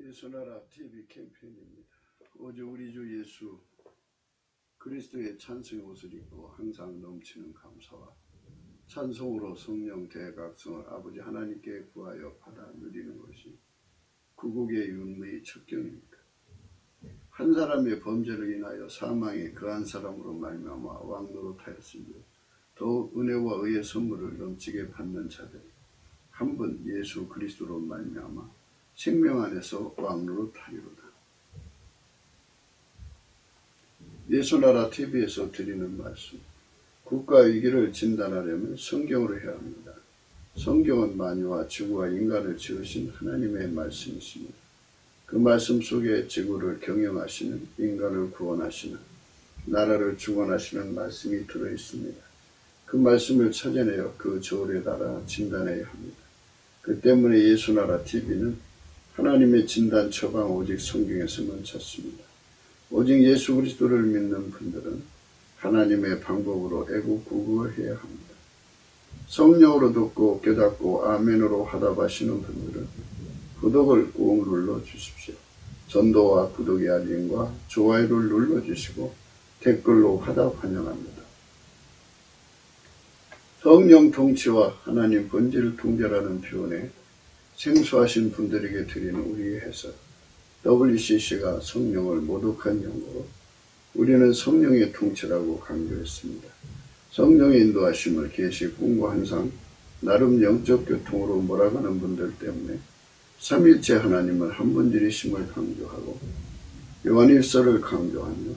예수나라 TV 캠페인입니다. 오직 우리 주 예수 그리스도의 찬송의 옷을 입고 항상 넘치는 감사와 찬송으로 성령 대각성을 아버지 하나님께 구하여 받아 누리는 것이 구국의 윤무의 첩경입니다. 한 사람의 범죄를 인하여 사망에 그한 사람으로 말미암아 왕노릇하였으며 더욱 은혜와 의의 선물을 넘치게 받는 자들이 한 분 예수 그리스도로 말미암아 생명 안에서 왕노릇하리로다. 예수나라 TV에서 드리는 말씀, 국가 위기를 진단하려면 성경으로 해야 합니다. 성경은 만유와 지구와 인간을 지으신 하나님의 말씀이십니다. 그 말씀 속에 지구를 경영하시는, 인간을 구원하시는, 나라를 주관하시는 말씀이 들어있습니다. 그 말씀을 찾아내어 그 저울에 달아 진단해야 합니다. 그 때문에 예수나라 TV는 하나님의 진단 처방 오직 성경에서만 찾습니다. 오직 예수 그리스도를 믿는 분들은 하나님의 방법으로 애국구국을 해야 합니다. 성령으로 듣고 깨닫고 아멘으로 화답하시는 분들은 구독을 꾹 눌러주십시오. 전도와 구독의 알림과 좋아요를 눌러주시고 댓글로 화답 환영합니다. 성령 통치와 하나님 본질 통제라는 표현에 생소하신 분들에게 드리는 우리의 해석, WCC가 성령을 모독한 용어로 우리는 성령의 통치라고 강조했습니다. 성령의 인도하심을 계시, 꿈과 환상, 나름 영적 교통으로 몰아가는 분들 때문에 삼일체 하나님을 한 분들이심을 강조하고 요한일서를 강조하며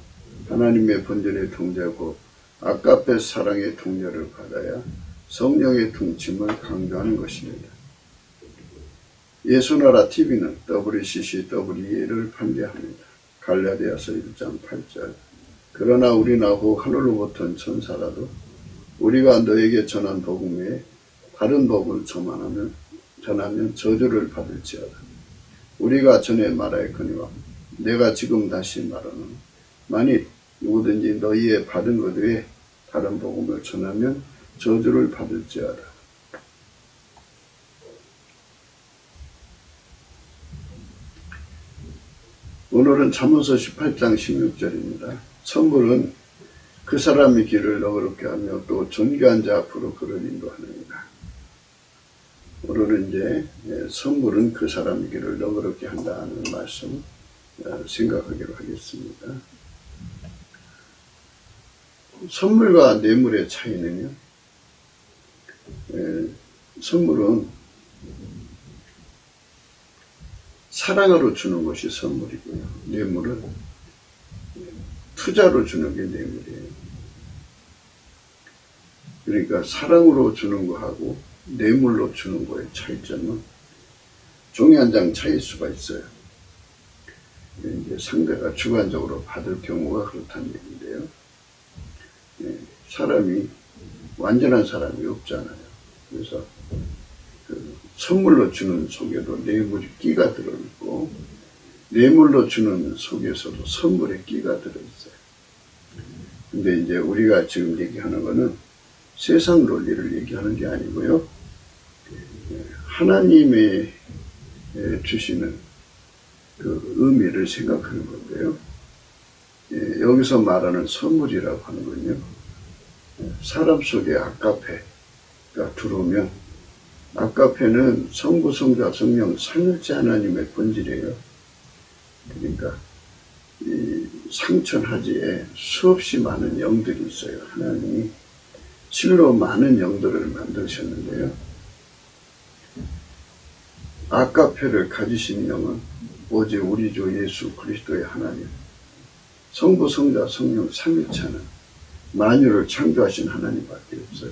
하나님의 본질의 통제고 아까페 사랑의 통제를 받아야 성령의 통침을 강조하는 것입니다. 예수나라 TV는 WCCWE를 반대합니다. 갈라디아서 1장 8절 그러나 우리나 후 하늘로부터 천사라도 우리가 너에게 전한 복음 외에 다른 복음을 전하면 저주를 받을지어다. 우리가 전에 말하였거니와 내가 지금 다시 말하노니 만일 누구든지 너희의 받은 것 외에 다른 복음을 전하면 저주를 받을지어다. 오늘은 잠언서 18장 16절입니다. 선물은 그 사람의 길을 너그럽게 하며 또 존귀한 자 앞으로 그를 인도하느니라. 오늘은 이제 선물은 그 사람의 길을 너그럽게 한다는 말씀 생각하기로 하겠습니다. 선물과 뇌물의 차이는요. 선물은 사랑으로 주는 것이 선물이고요. 뇌물은 투자로 주는 게 뇌물이에요. 그러니까 사랑으로 주는 거하고 뇌물로 주는 거의 차이점은 종이 한 장 차이일 수가 있어요. 이제 상대가 주관적으로 받을 경우가 그렇다는 얘기인데요. 사람이 완전한 사람이 없잖아요. 그래서 선물로 주는 속에도 뇌물이 끼가 들어있고 뇌물로 주는 속에서도 선물의 끼가 들어있어요. 근데 이제 우리가 지금 얘기하는 거는 세상 논리를 얘기하는 게 아니고요. 하나님의 주시는 그 의미를 생각하는 건데요. 여기서 말하는 선물이라고 하는 건요. 사람 속에 아까페가 들어오면 아까페는 성부, 성자, 성령, 삼일체 하나님의 본질이에요. 그러니까 이 상천하지에 수없이 많은 영들이 있어요. 하나님이 실로 많은 영들을 만드셨는데요. 아까페를 가지신 영은 오직 우리 주 예수 그리스도의 하나님, 성부, 성자, 성령, 삼일체는 만유를 창조하신 하나님밖에 없어요.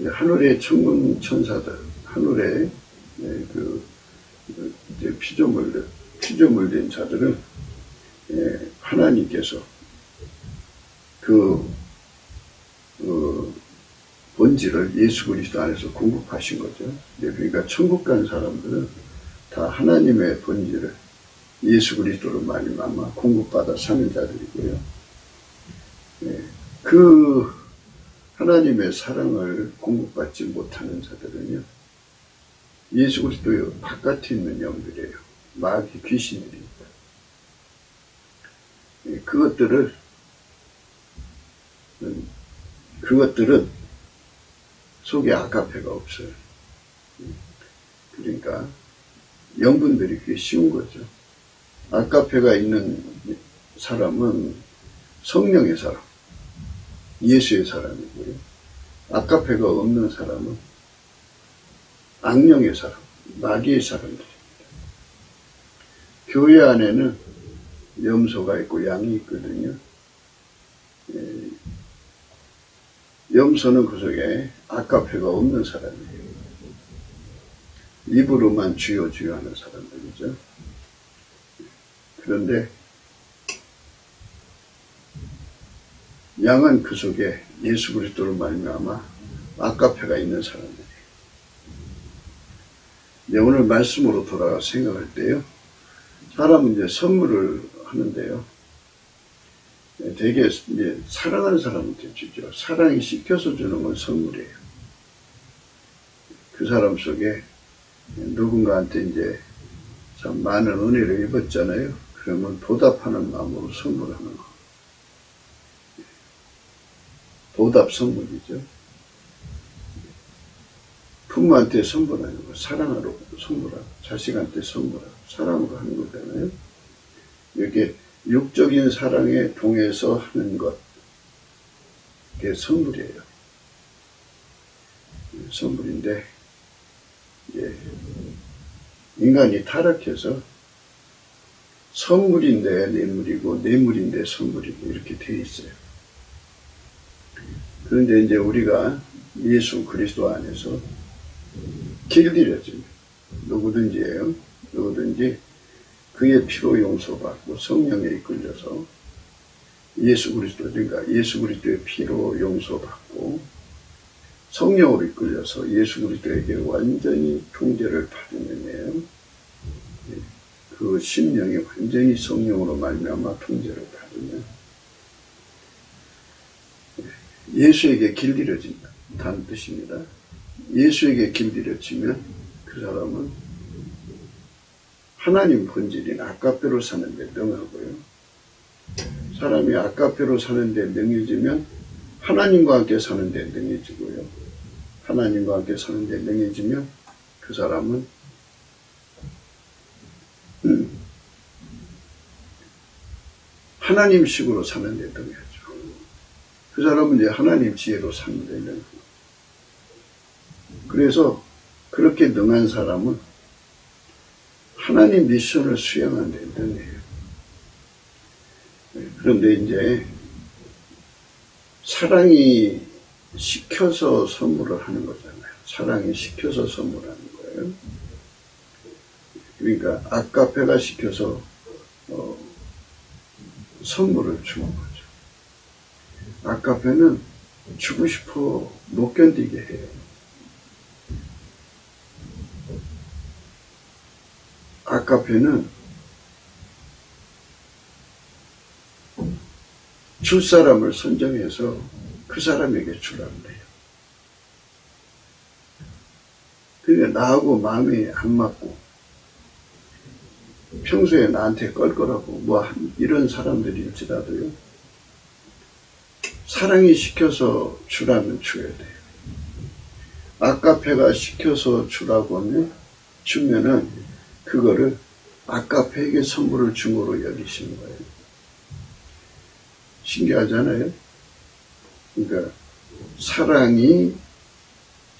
하늘의 천군 천사들, 하늘의 피조물 된 자들은 하나님께서 그 본질을 예수 그리스도 안에서 공급하신 거죠. 그러니까 천국 간 사람들은 다 하나님의 본질을 예수 그리스도로 말미암아 공급받아 사는 자들이고요. 그 하나님의 사랑을 공급받지 못하는 자들은요. 예수 그리스도의 바깥에 있는 영들이에요. 마귀 귀신들입니다. 그것들은 속에 아가페가 없어요. 그러니까 영분들이 그게 쉬운 거죠. 아가페가 있는 사람은 성령의 사람, 예수의 사람이고요. 아가페가 없는 사람은 악령의 사람, 마귀의 사람들입니다. 교회 안에는 염소가 있고 양이 있거든요. 염소는 그 속에 아가페가 없는 사람이에요. 입으로만 주여 주여 하는 사람들이죠. 그런데 양은 그 속에 예수 그리스도로 말미암아 아가페가 있는 사람들이에요. 오늘 말씀으로 돌아가 생각할 때요. 사람은 이제 선물을 하는데요. 되게 이제 사랑하는 사람한테 주죠. 사랑이 시켜서 주는 건 선물이에요. 그 사람 속에 누군가한테 이제 참 많은 은혜를 입었잖아요. 그러면 보답하는 마음으로 선물하는 거. 보답 선물이죠. 부모한테 선물하는 거, 사랑으로 선물하고, 자식한테 선물하고, 사랑으로 하는 거잖아요. 이렇게 육적인 사랑에 동해서 하는 것, 그게 선물이에요. 선물인데, 이제 인간이 타락해서 선물인데 뇌물이고, 뇌물인데 선물이고, 이렇게 되어 있어요. 그런데 이제 우리가 예수 그리스도 안에서 길들여집니다. 누구든지예요. 누구든지 그의 피로 용서받고 성령에 이끌려서 예수 그리스도, 그러니까 예수 그리스도의 피로 용서받고 성령으로 이끌려서 예수 그리스도에게 완전히 통제를 받으면요. 그 심령이 완전히 성령으로 말미암아 통제를 받으면 예수에게 길들여진다는 뜻입니다. 예수에게 길들여지면 그 사람은 하나님 본질인 아가페로 사는데 능하고요. 사람이 아가페로 사는데 능해지면 하나님과 함께 사는데 능해지고요. 하나님과 함께 사는데 능해지면 그 사람은 하나님식으로 사는데 능해져. 그 사람은 이제 하나님 지혜로 사는데 능해요. 그래서 그렇게 능한 사람은 하나님 미션을 수행하는 데 능해요. 그런데 이제 사랑이 시켜서 선물을 하는 거잖아요. 사랑이 시켜서 선물하는 거예요. 그러니까 아가페가 시켜서 선물을 주는 거죠. 아가페는 주고 싶어 못 견디게 해요. 아가페는 줄 사람을 선정해서 그 사람에게 주라는 거예요. 그러니까 나하고 마음이 안 맞고 평소에 나한테 껄껄하고 뭐 이런 사람들일지라도요. 사랑이 시켜서 주라면 줘야 돼요. 아가페가 시켜서 주라고 하면 주면은 그거를 아가페에게 선물을 준 거로 여기시는 거예요. 신기하잖아요. 그러니까 사랑이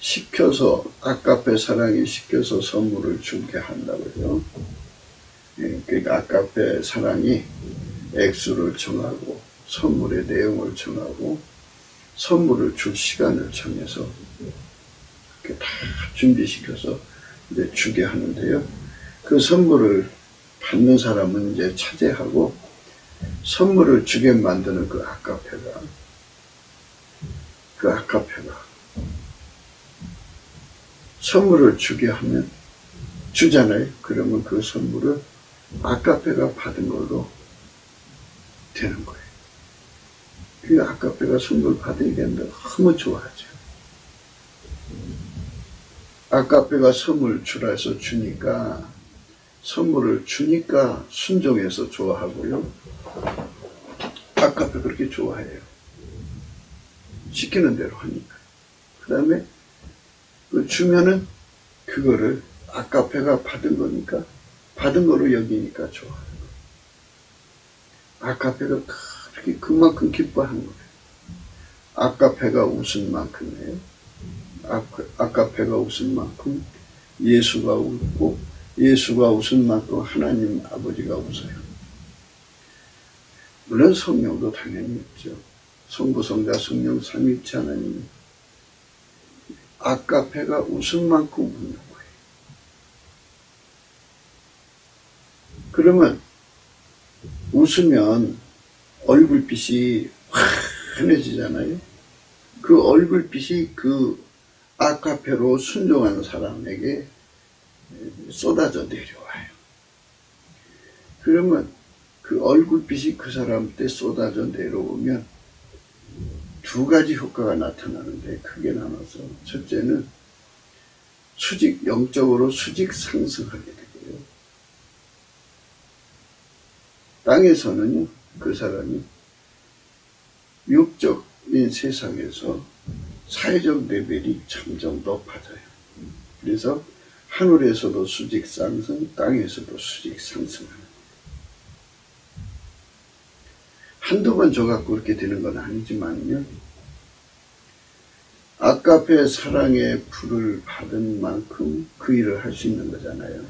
시켜서 아가페 사랑이 시켜서 선물을 주게 한다고요. 그러니까 아가페 사랑이 액수를 정하고 선물의 내용을 정하고 선물을 줄 시간을 정해서 이렇게 다 준비시켜서 이제 주게 하는데요. 그 선물을 받는 사람은 이제 차지하고 선물을 주게 만드는 그 아가페가 선물을 주게 하면 주잖아요. 그러면 그 선물을 아가페가 받은 걸로 되는 거예요. 그 아가페가 선물 받으니까 너무 좋아하죠. 아가페가 선물 주라 해서 주니까 선물을 주니까 순종해서 좋아하고요. 아까페 그렇게 좋아해요. 시키는 대로 하니까. 그 다음에 그 주면은 그거를 아까페가 받은 거니까 받은 거로 여기니까 좋아요. 아까페가 그렇게 그만큼 기뻐하는 거예요. 아까페가 웃은 만큼이에요. 아까페가 웃은 만큼 예수가 웃고 예수가 웃은 만큼 하나님 아버지가 웃어요. 물론 성령도 당연히 있죠. 성부, 성자, 성령, 삼위일체 하나님이 아까페가 웃은 만큼 웃는 거예요. 그러면 웃으면 얼굴빛이 환해지잖아요. 그 얼굴빛이 그 아까페로 순종하는 사람에게 쏟아져 내려와요. 그러면 그 얼굴빛이 그 사람 때 쏟아져 내려오면 두 가지 효과가 나타나는데 크게 나눠서 첫째는 영적으로 수직 상승하게 되고요. 땅에서는요, 그 사람이 육적인 세상에서 사회적 레벨이 점점 높아져요. 그래서 하늘에서도 수직 상승, 땅에서도 수직 상승하는. 한두 번 줘갖고 그렇게 되는 건 아니지만요. 아까페 사랑의 불을 받은 만큼 그 일을 할 수 있는 거잖아요.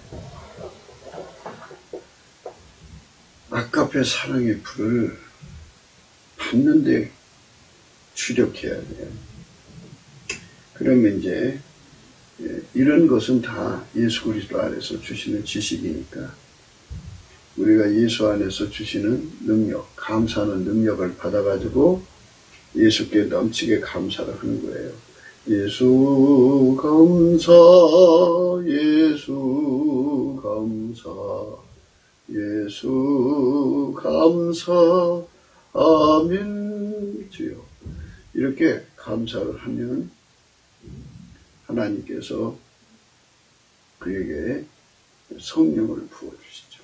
아까페 사랑의 불을 받는데 주력해야 돼요. 그러면 이제 이런 것은 다 예수 그리스도 안에서 주시는 지식이니까 우리가 예수 안에서 주시는 능력, 감사하는 능력을 받아가지고 예수께 넘치게 감사를 하는 거예요. 예수 감사, 예수 감사, 예수 감사, 아멘. 주여. 이렇게 감사를 하면 하나님께서 그에게 성령을 부어주시죠.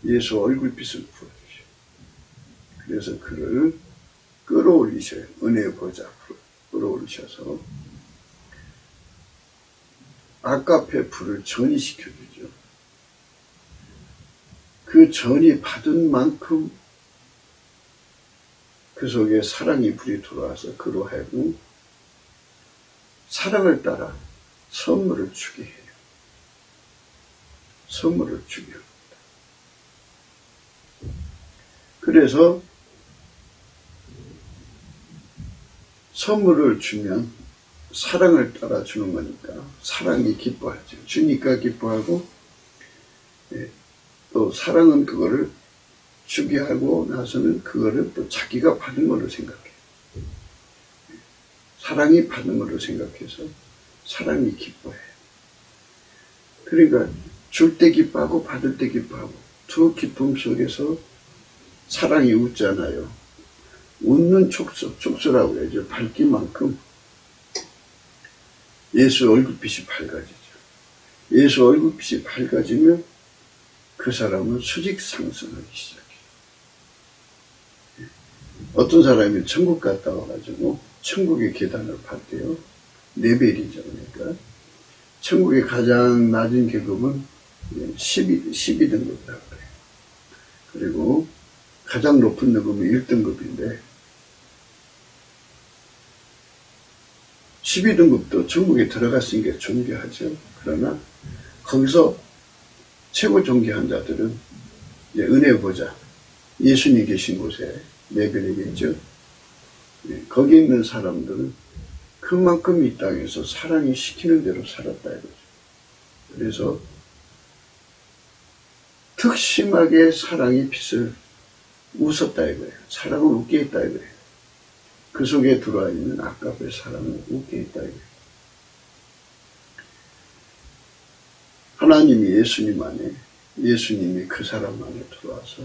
예수 얼굴빛을 부어주시죠. 그래서 그를 끌어올리셔요. 은혜의 보좌 앞으로 끌어올리셔서 아까페 불을 전이시켜주죠. 그 전이 받은 만큼 그 속에 사랑의 불이 들어와서 그로 하여금 사랑을 따라 선물을 주게 해요. 선물을 주게 합니다. 그래서 선물을 주면 사랑을 따라 주는 거니까 사랑이 기뻐하죠. 주니까 기뻐하고 또 사랑은 그거를 주게 하고 나서는 그거를 또 자기가 받은 걸로 생각해요. 사랑이 받는 걸로 생각해서 사랑이 기뻐해요. 그러니까 줄 때 기뻐하고 받을 때 기뻐하고 두 기쁨 속에서 사랑이 웃잖아요. 웃는 촉수라고 해야죠. 밝기만큼 예수 얼굴빛이 밝아지죠. 예수 얼굴빛이 밝아지면 그 사람은 수직 상승하기 시작해요. 어떤 사람이 천국 갔다 와가지고 천국의 계단을 봤대요. 레벨이죠. 그러니까 천국의 가장 낮은 계급은 12등급이라고 그래요. 그리고 가장 높은 등급은 1등급인데 12등급도 천국에 들어갔으니까 존귀하죠. 그러나 거기서 최고 존귀한 자들은 은혜 보좌, 예수님 계신 곳에 레벨이겠죠. 거기 있는 사람들은 그만큼 이 땅에서 사랑이 시키는 대로 살았다 이거죠. 그래서 특심하게 사랑이 빛을 웃었다 이거예요. 사랑을 웃게 했다 이거예요. 그 속에 들어와 있는 아까의 사랑을 웃게 했다 이거예요. 하나님이 예수님 안에, 예수님이 그 사람 안에 들어와서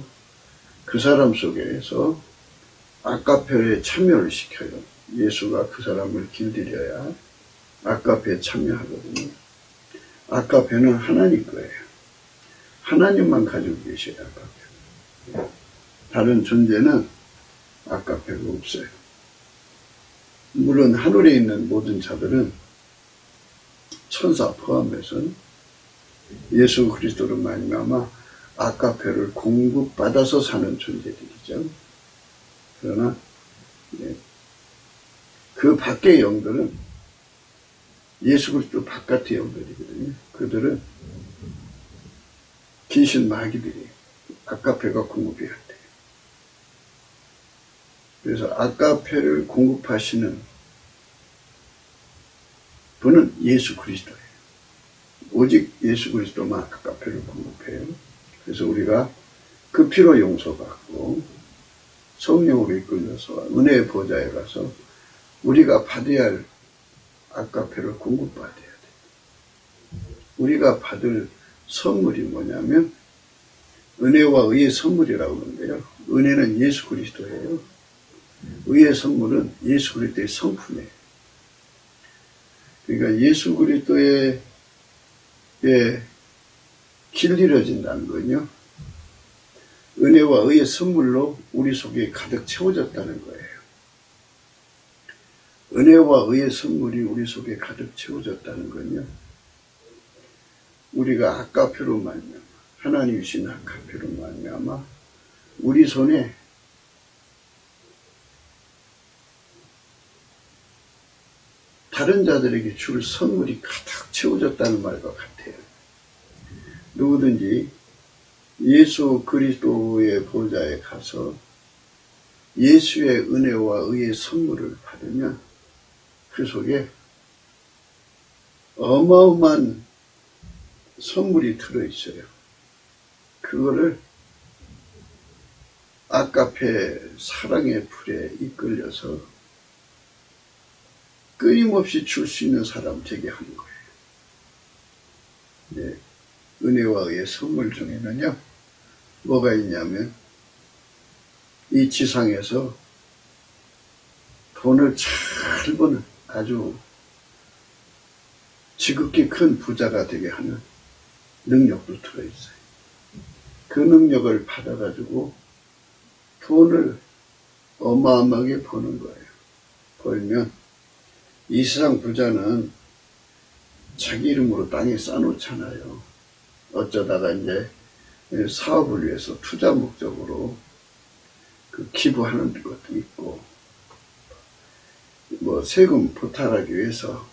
그 사람 속에서 아까페에 참여를 시켜요. 예수가 그 사람을 길들여야 아까페에 참여하거든요. 아까페는 하나님 거예요. 하나님만 가지고 계셔요. 아까페. 다른 존재는 아까페가 없어요. 물론 하늘에 있는 모든 자들은 천사 포함해서 예수 그리스도로 말미암아 아까페를 공급받아서 사는 존재들이죠. 그러나 그 밖의 영들은 예수 그리스도 바깥의 영들이거든요. 그들은 귀신 마귀들이 아까페가 공급해야 돼요. 그래서 아까페를 공급하시는 분은 예수 그리스도예요. 오직 예수 그리스도만 아까페를 공급해요. 그래서 우리가 그 피로 용서받고 성령으로 이끌려서 은혜의 보좌에 가서 우리가 받아야 할 아까페를 공급받아야 돼요. 우리가 받을 선물이 뭐냐면 은혜와 의의 선물이라고 하는데요. 은혜는 예수 그리스도예요. 의의 선물은 예수 그리스도의 성품이에요. 그러니까 예수 그리스도의 길들여진다는 거는요. 은혜와 의의 선물로 우리 속에 가득 채워졌다는 거예요. 은혜와 의의 선물이 우리 속에 가득 채워졌다는 건요. 우리가 아까페로 말미암아 하나님 주신 아까페로 말미암아 우리 손에 다른 자들에게 줄 선물이 가득 채워졌다는 말과 같아요. 누구든지 예수 그리스도의 보좌에 가서 예수의 은혜와 의의 선물을 받으면 그 속에 어마어마한 선물이 들어있어요. 그거를 아까페 사랑의 불에 이끌려서 끊임없이 줄 수 있는 사람 되게 하는 거예요. 네. 은혜와 의의 선물 중에는요, 뭐가 있냐면, 이 지상에서 돈을 잘 버는 아주 지극히 큰 부자가 되게 하는 능력도 들어있어요. 그 능력을 받아가지고 돈을 어마어마하게 버는 거예요. 벌면 이 세상 부자는 자기 이름으로 땅에 쌓아놓잖아요. 어쩌다가 이제 사업을 위해서 투자 목적으로 그 기부하는 것도 있고, 뭐 세금 보탈하기 위해서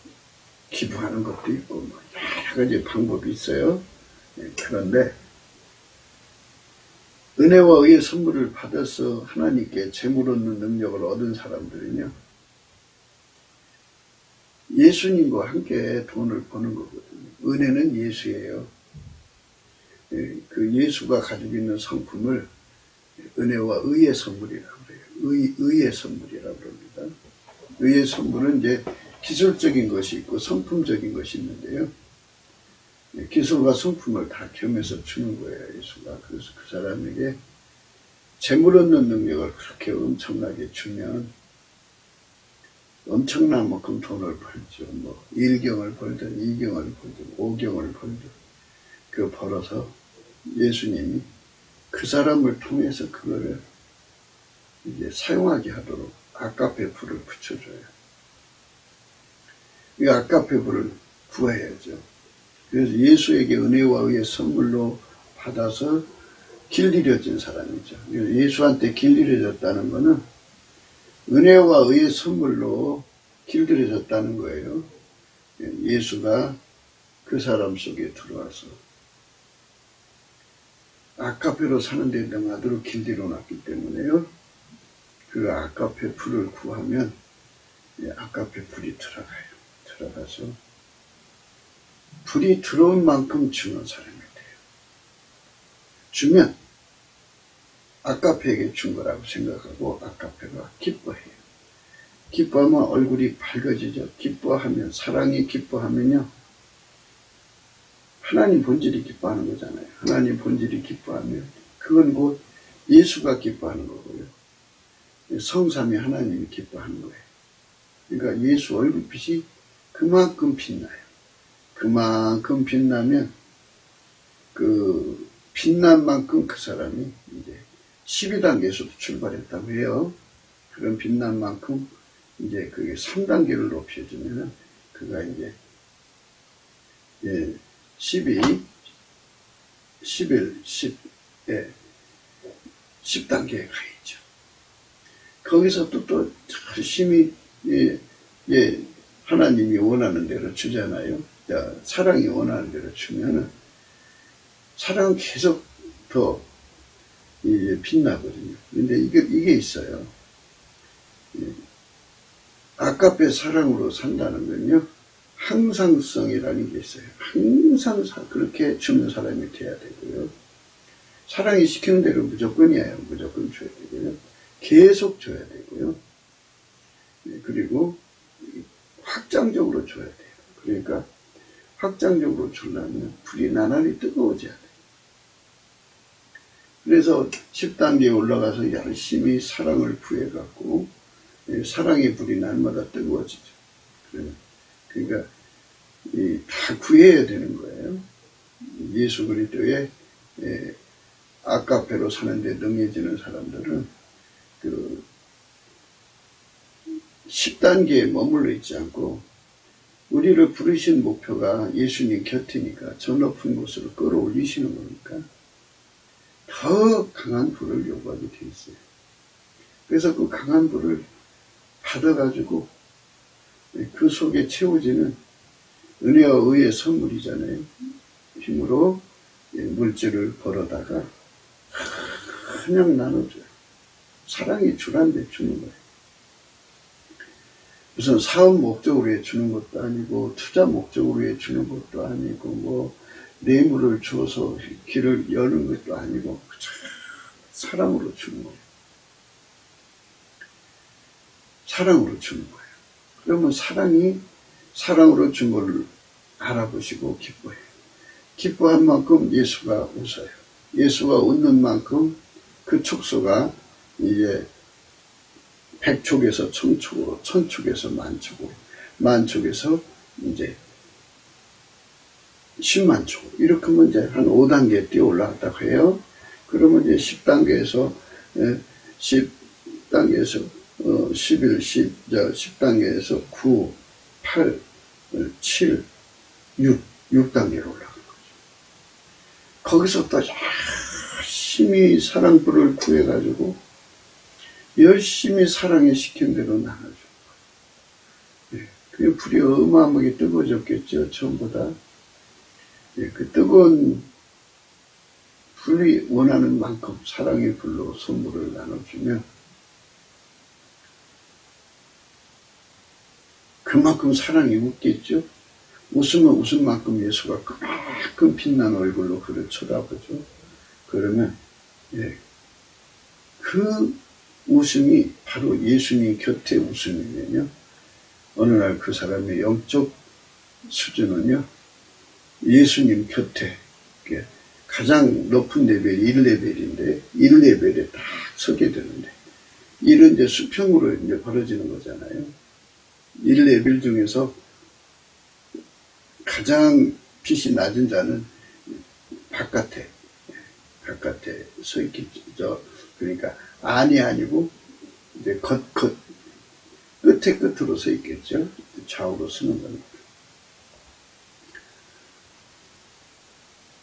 기부하는 것도 있고, 뭐 여러 가지 방법이 있어요. 그런데 은혜와 의의 선물을 받아서 하나님께 재물 얻는 능력을 얻은 사람들은요, 예수님과 함께 돈을 버는 거거든요. 은혜는 예수예요. 그 예수가 가지고 있는 성품을 은혜와 의의 선물이라고 그래요. 의의 선물이라고 합니다. 의의 선물은 이제 기술적인 것이 있고 성품적인 것이 있는데요. 기술과 성품을 다 겸해서 주는 거예요, 예수가. 그래서 그 사람에게 재물 얻는 능력을 그렇게 엄청나게 주면 엄청난 만큼 돈을 벌죠. 뭐 1경을 벌든 2경을 벌든 5경을 벌든 그 벌어서 예수님이 그 사람을 통해서 그거를 이제 사용하게 하도록 아까페 불을 붙여줘요. 이 아까페 불을 구해야죠. 그래서 예수에게 은혜와 의의 선물로 받아서 길들여진 사람이죠. 예수한테 길들여졌다는 것은 은혜와 의의 선물로 길들여졌다는 거예요. 예수가 그 사람 속에 들어와서 아까페로 사는 데 능하도록 길들여놨기 때문에요. 그 아까페 불을 구하면 아까페 불이 들어가요. 들어가서 불이 들어온 만큼 주는 사람이 돼요. 주면 아까페에게 준 거라고 생각하고 아까페가 기뻐해요. 기뻐하면 얼굴이 밝아지죠. 기뻐하면, 사랑이 기뻐하면요, 하나님 본질이 기뻐하는 거잖아요. 하나님 본질이 기뻐하면 그건 곧 예수가 기뻐하는 거고요. 성삼위 하나님이 기뻐하는 거예요. 그러니까 예수 얼굴빛이 그만큼 빛나요. 그만큼 빛나면 그 빛난 만큼 그 사람이 이제 12단계에서도 출발했다고 해요. 그런 빛난 만큼 이제 그게 3단계를 높여주면은 그가 이제 12, 11, 10단계에 가 있죠. 거기서 또 열심히 하나님이 원하는 대로 주잖아요. 사랑이 원하는 대로 주면은 사랑은 계속 더 빛나거든요. 근데 이게 있어요. 아까페 사랑으로 산다는 건요, 항상성이라는 게 있어요. 항상 그렇게 주는 사람이 돼야 되고요. 사랑이 시키는 대로 무조건이에요. 무조건 줘야 되고요. 계속 줘야 되고요. 그리고 확장적으로 줘야 돼요. 그러니까 확장적으로 주려면 불이 나날이 뜨거워져야 돼요. 그래서 10단계에 올라가서 열심히 사랑을 구해갖고 사랑의 불이 날마다 뜨거워지죠. 그러니까 다 구해야 되는 거예요. 예수 그리스도의 아까페로 사는데 능해지는 사람들은 그 10단계에 머물러 있지 않고 우리를 부르신 목표가 예수님 곁이니까 저 높은 곳으로 끌어올리시는 거니까 더 강한 불을 요구하게 돼 있어요. 그래서 그 강한 불을 받아가지고 그 속에 채워지는 은혜와 의의 선물이잖아요. 힘으로 물질을 벌어다가 그냥 나눠줘요. 사랑이 주란데 주는 거예요. 무슨 사업 목적으로 주는 것도 아니고 투자 목적으로 주는 것도 아니고 뭐 뇌물을 주어서 길을 여는 것도 아니고 사랑으로 주는 거예요. 사랑으로 주는 거예요. 그러면 사랑으로 준 걸 알아보시고 기뻐해요. 기뻐한 만큼 예수가 웃어요. 예수가 웃는 만큼 그 촉소가 이제 100촉에서 1000촉으로, 1000촉에서 만촉으로, 만촉에서 이제 10만촉. 이렇게 하면 이제 한 5단계 뛰어 올라갔다고 해요. 그러면 이제 10단계에서, 10단계에서, 11, 10단계에서 9, 8, 7, 6단계로 올라가는 거죠. 거기서 또 열심히 사랑불을 구해가지고 열심히 사랑에 시킨 대로 나눠줘. 그 불이 어마어마하게 뜨거워졌겠죠, 처음보다. 그 뜨거운 불이 원하는 만큼 사랑의 불로 선물을 나눠주면 그만큼 사랑이 웃겠죠. 웃으면 웃은 만큼 예수가 그만큼 빛난 얼굴로 그를 쳐다보죠. 그러면 그 웃음이 바로 예수님 곁의 웃음이면요. 어느 날 그 사람의 영적 수준은요. 예수님 곁에 가장 높은 레벨이 1레벨인데 1레벨에 딱 서게 되는데 1은 이제 수평으로 이제 벌어지는 거잖아요. 1레벨 중에서 가장 빛이 낮은 자는 바깥에 서 있겠죠. 그러니까 안이 아니고 이제 끝으로 서 있겠죠. 좌우로 서는 겁니다.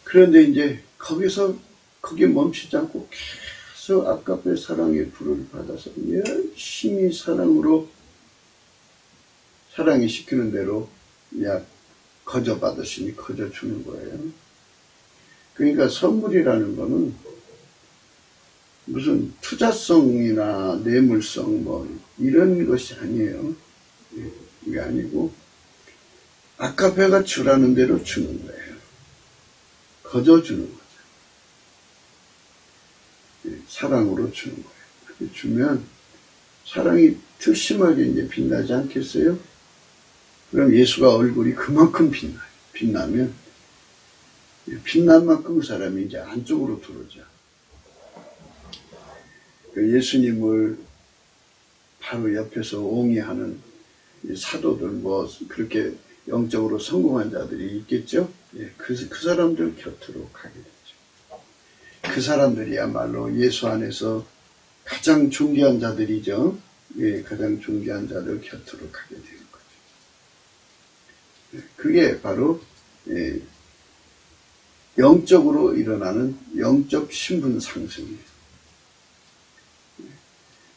그런데 이제 거기에 멈추지 않고 계속 아까페 사랑의 불을 받아서 열심히 사랑이 시키는 대로 그냥 거저 받으시니 거저 주는 거예요. 그러니까 선물이라는 거는 무슨 투자성이나 뇌물성 뭐 이런 것이 아니에요. 이게 아니고 아까페가 주라는 대로 주는 거예요. 거저 주는 거죠. 사랑으로 주는 거예요. 그렇게 주면 사랑이 더 심하게 이제 빛나지 않겠어요? 그럼 예수가 얼굴이 그만큼 빛나요. 빛나면 빛난 만큼 그 사람이 이제 안쪽으로 들어오죠. 예수님을 바로 옆에서 옹이하는 사도들 뭐 그렇게 영적으로 성공한 자들이 있겠죠. 그 사람들 곁으로 가게 되죠. 그 사람들이야말로 예수 안에서 가장 존귀한 자들이죠. 예, 가장 존귀한 자들 곁으로 가게 되는 거죠. 그게 바로 영적으로 일어나는 영적 신분 상승이에요.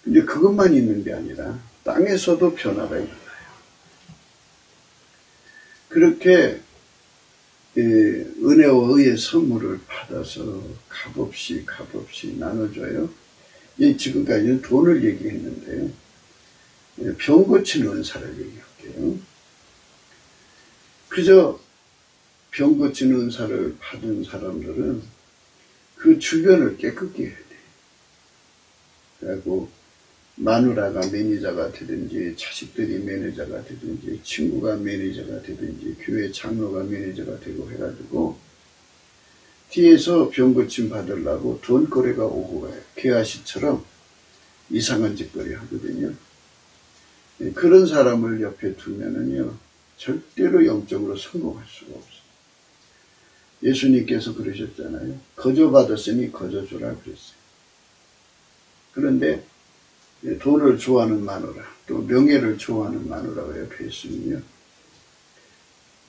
근데 그것만 있는 게 아니라 땅에서도 변화가 일어나요. 그렇게 은혜와 의의 선물을 받아서 값없이 나눠줘요. 지금까지는 돈을 얘기했는데요. 병 고치는 은사를 얘기할게요. 그저 병 고치는 은사를 받은 사람들은 그 주변을 깨끗게 해야 돼요. 그리고 마누라가 매니저가 되든지, 자식들이 매니저가 되든지, 친구가 매니저가 되든지, 교회 장로가 매니저가 되고 해가지고 뒤에서 병 고침 받으려고 돈거래가 오고 가요. 개아시처럼 이상한 짓거리 하거든요. 그런 사람을 옆에 두면은요, 절대로 영적으로 성공할 수가 없어요. 예수님께서 그러셨잖아요. 거저 받았으니 거저 주라 그랬어요. 그런데 돈을 좋아하는 마누라, 또 명예를 좋아하는 마누라가 옆에 있으면요,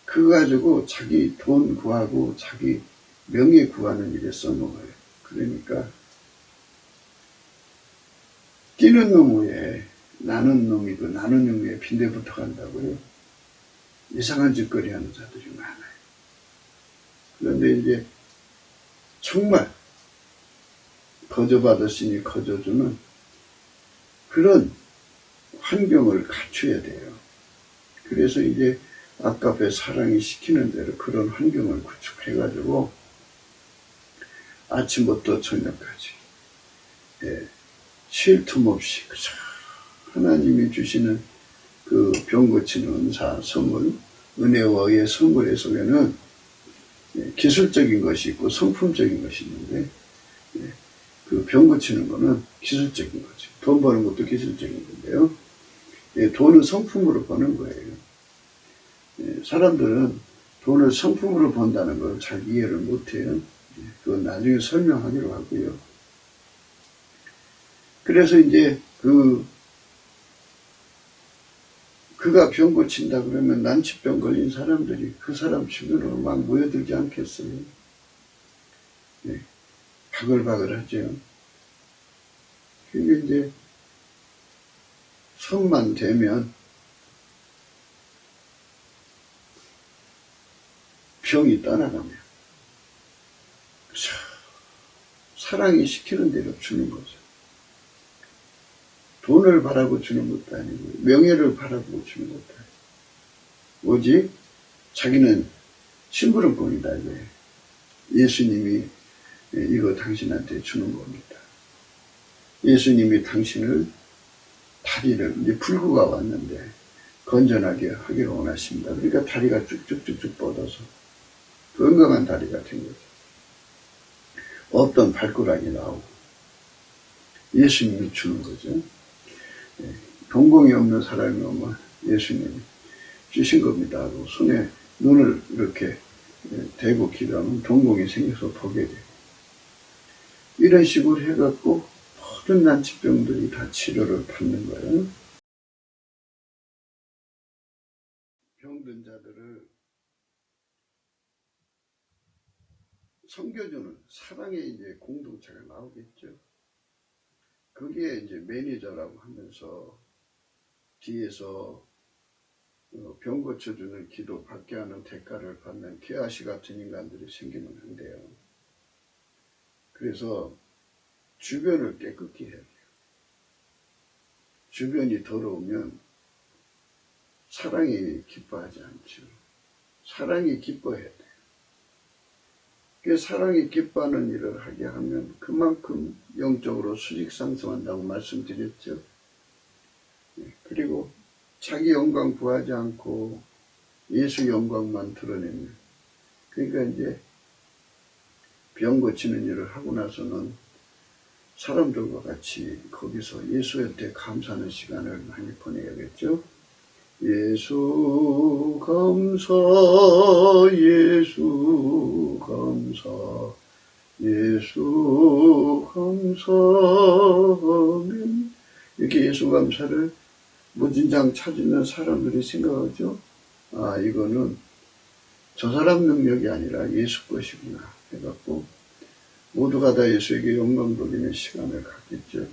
그거 가지고 자기 돈 구하고 자기 명예 구하는 일에 써먹어요. 그러니까 뛰는 놈 위에 나는 놈이고 나는 놈 위에 빈대부터 간다고요. 이상한 짓거리 하는 자들이 많아요. 그런데 이제 정말 거저 받았으니 거저 주는 그런 환경을 갖춰야 돼요. 그래서 이제 아까에 사랑이 시키는 대로 그런 환경을 구축해가지고 아침부터 저녁까지 쉴 틈 없이 그저 하나님이 주시는 그 병 고치는 은사, 선물, 은혜와 의의 선물의 속에는 기술적인 것이 있고 성품적인 것이 있는데 그 병 고치는 거는 기술적인 거죠. 돈 버는 것도 기술적인 건데요. 돈은 성품으로 버는 거예요. 사람들은 돈을 성품으로 번다는 걸 잘 이해를 못해요. 그건 나중에 설명하기로 하고요. 그래서 이제 그가 병 고친다 그러면 난치병 걸린 사람들이 그 사람 주변으로 막 모여들지 않겠어요? 바글바글 하죠. 그게 이제 성만 되면 병이 떠나가면 사랑이 시키는 대로 주는 거죠. 돈을 바라고 주는 것도 아니고 명예를 바라고 주는 것도 아니고 오직 자기는 심부름꾼이다. 예수님이 이거 당신한테 주는 겁니다. 예수님이 당신을 다리를 이제 불구가 왔는데 건전하게 하기를 원하십니다. 그러니까 다리가 쭉쭉쭉쭉 뻗어서 건강한 다리가 된 거죠. 없던 발가락이 나오고 예수님이 주는 거죠. 동공이 없는 사람이 오면 예수님이 주신 겁니다 하고 손에 눈을 이렇게 대고 기도하면 동공이 생겨서 보게 돼요. 이런 식으로 해갖고 모든 난치병들이 다 치료를 받는 거예요. 병든 자들을 섬겨주는 사랑의 이제 공동체가 나오겠죠. 그게 이제 매니저라고 하면서 뒤에서 병 고쳐주는 기도 받게 하는 대가를 받는 개아시 같은 인간들이 생기면 안 돼요. 그래서 주변을 깨끗게 해야 돼요. 주변이 더러우면 사랑이 기뻐하지 않죠. 사랑이 기뻐해야 돼요. 그 사랑이 기뻐하는 일을 하게 하면 그만큼 영적으로 수직 상승한다고 말씀드렸죠. 그리고 자기 영광 구하지 않고 예수 영광만 드러내면, 그러니까 이제 병 고치는 일을 하고 나서는 사람들과 같이 거기서 예수한테 감사하는 시간을 많이 보내야겠죠. 예수 감사, 예수 감사, 예수 감사하면 이렇게 예수 감사를 무진장 찾으면 사람들이 생각하죠. 아, 이거는 저 사람 능력이 아니라 예수 것이구나 해갖고 모두가 다 예수에게 영광 돌리는 시간을 갖겠죠.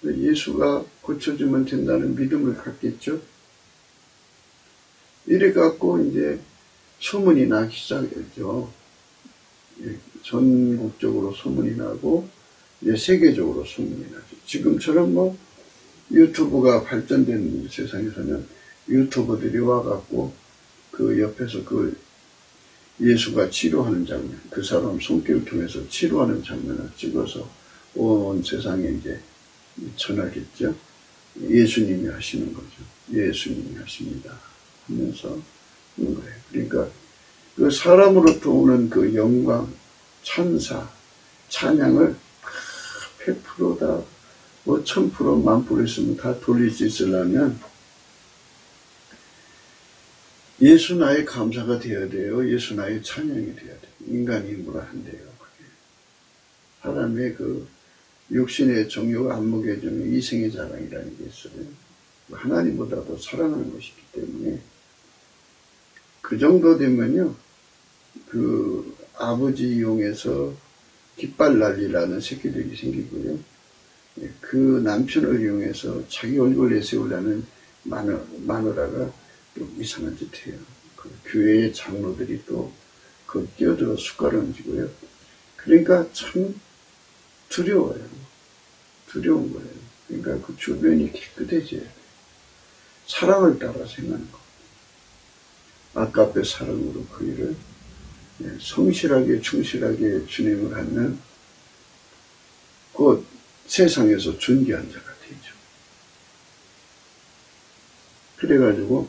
예수가 고쳐주면 된다는 믿음을 갖겠죠. 이래 갖고 이제 소문이 나기 시작했죠. 전국적으로 소문이 나고 이제 세계적으로 소문이 나죠. 지금처럼 뭐 유튜브가 발전된 세상에서는 유튜버들이 와갖고 그 옆에서 그 예수가 치료하는 장면, 그 사람 손길을 통해서 치료하는 장면을 찍어서 온 세상에 이제 전하겠죠. 예수님이 하시는 거죠. 예수님이 하십니다 하면서 하는 거예요. 그러니까 그 사람으로부터 오는 그 영광, 찬사, 찬양을 다 100%다, 뭐 1000%, 10,000% 있으면 다 돌릴 수 있으려면 예수 나의 감사가 되어야 돼요. 예수 나의 찬양이 되어야 돼요. 인간이 뭐라 한대요. 그게. 사람의 그 육신의 정욕, 안목의 정욕, 이생의 자랑이라는 게 있어요. 하나님보다도 사랑하는 것이기 때문에 그 정도 되면요, 그 아버지 이용해서 깃발 날리라는 새끼들이 생기고요, 그 남편을 이용해서 자기 얼굴 내세우려는 마누라가 또 이상한 짓 해요. 그 교회의 장로들이 또 그 끼어들어 숟가락 얹고요. 그러니까 참 두려워요. 두려운 거예요. 그러니까 그 주변이 깨끗해져야 돼요. 사랑을 따라 생각하는 거. 아까의 사랑으로 그 일을 성실하게 충실하게 진행을 하면 곧 세상에서 존귀한 자가 되죠. 그래가지고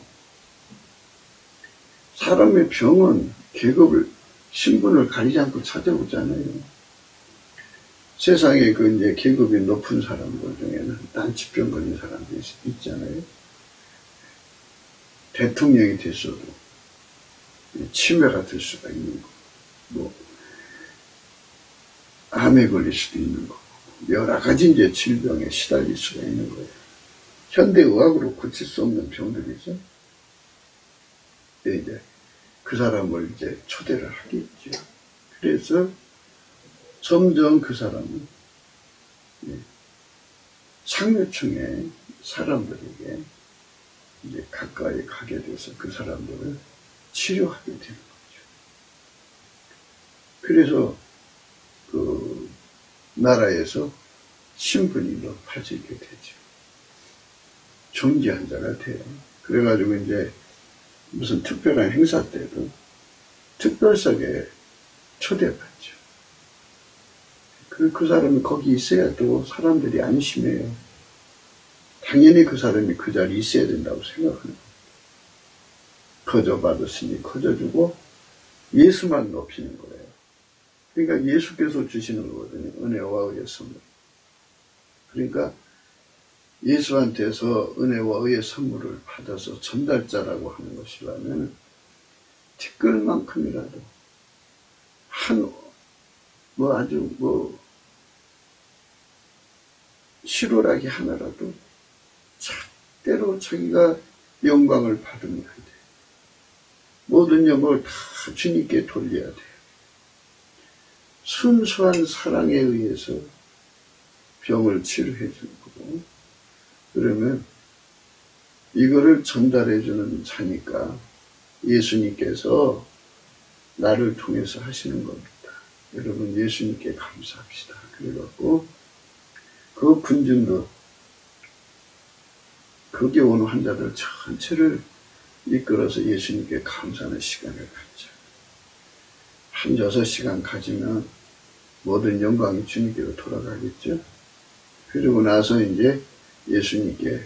사람의 병은 계급을, 신분을 가리지 않고 찾아오잖아요. 세상에 그 이제 계급이 높은 사람들 중에는 난치병 걸린 사람들이 있잖아요. 대통령이 됐어도 치매가 될 수가 있는 거, 뭐 암에 걸릴 수도 있는 거, 여러 가지 이제 질병에 시달릴 수가 있는 거예요. 현대의학으로 고칠 수 없는 병들이죠. 이제 그 사람을 이제 초대를 하겠죠. 그래서 점점 그 사람은 상류층의 사람들에게 이제 가까이 가게 돼서 그 사람들을 치료하게 되는 거죠. 그래서 그 나라에서 신분이 높아지게 되죠. 존귀한 자가 돼요. 그래가지고 이제 무슨 특별한 행사 때도 특별석에 초대받죠. 그 사람이 거기 있어야 또 사람들이 안심해요. 당연히 그 사람이 그 자리에 있어야 된다고 생각하는 거예요. 거저 받았으니 거저주고 예수만 높이는 거예요. 그러니까 예수께서 주시는 거거든요. 은혜와 의의 선물. 그러니까 예수한테서 은혜와 의의 선물을 받아서 전달자라고 하는 것이라면 티끌만큼이라도 아주 실오라기 하나라도 때로 자기가 영광을 받으면 안 돼요. 모든 영광을 다 주님께 돌려야 돼요. 순수한 사랑에 의해서 병을 치료해 주는 거고, 그러면 이거를 전달해주는 자니까 예수님께서 나를 통해서 하시는 겁니다. 여러분 예수님께 감사합시다. 그래갖고 그 군중도 거기 오는 환자들 전체를 이끌어서 예수님께 감사하는 시간을 갖자. 한 6시간 가지면 모든 영광이 주님께로 돌아가겠죠. 그리고 나서 이제 예수님께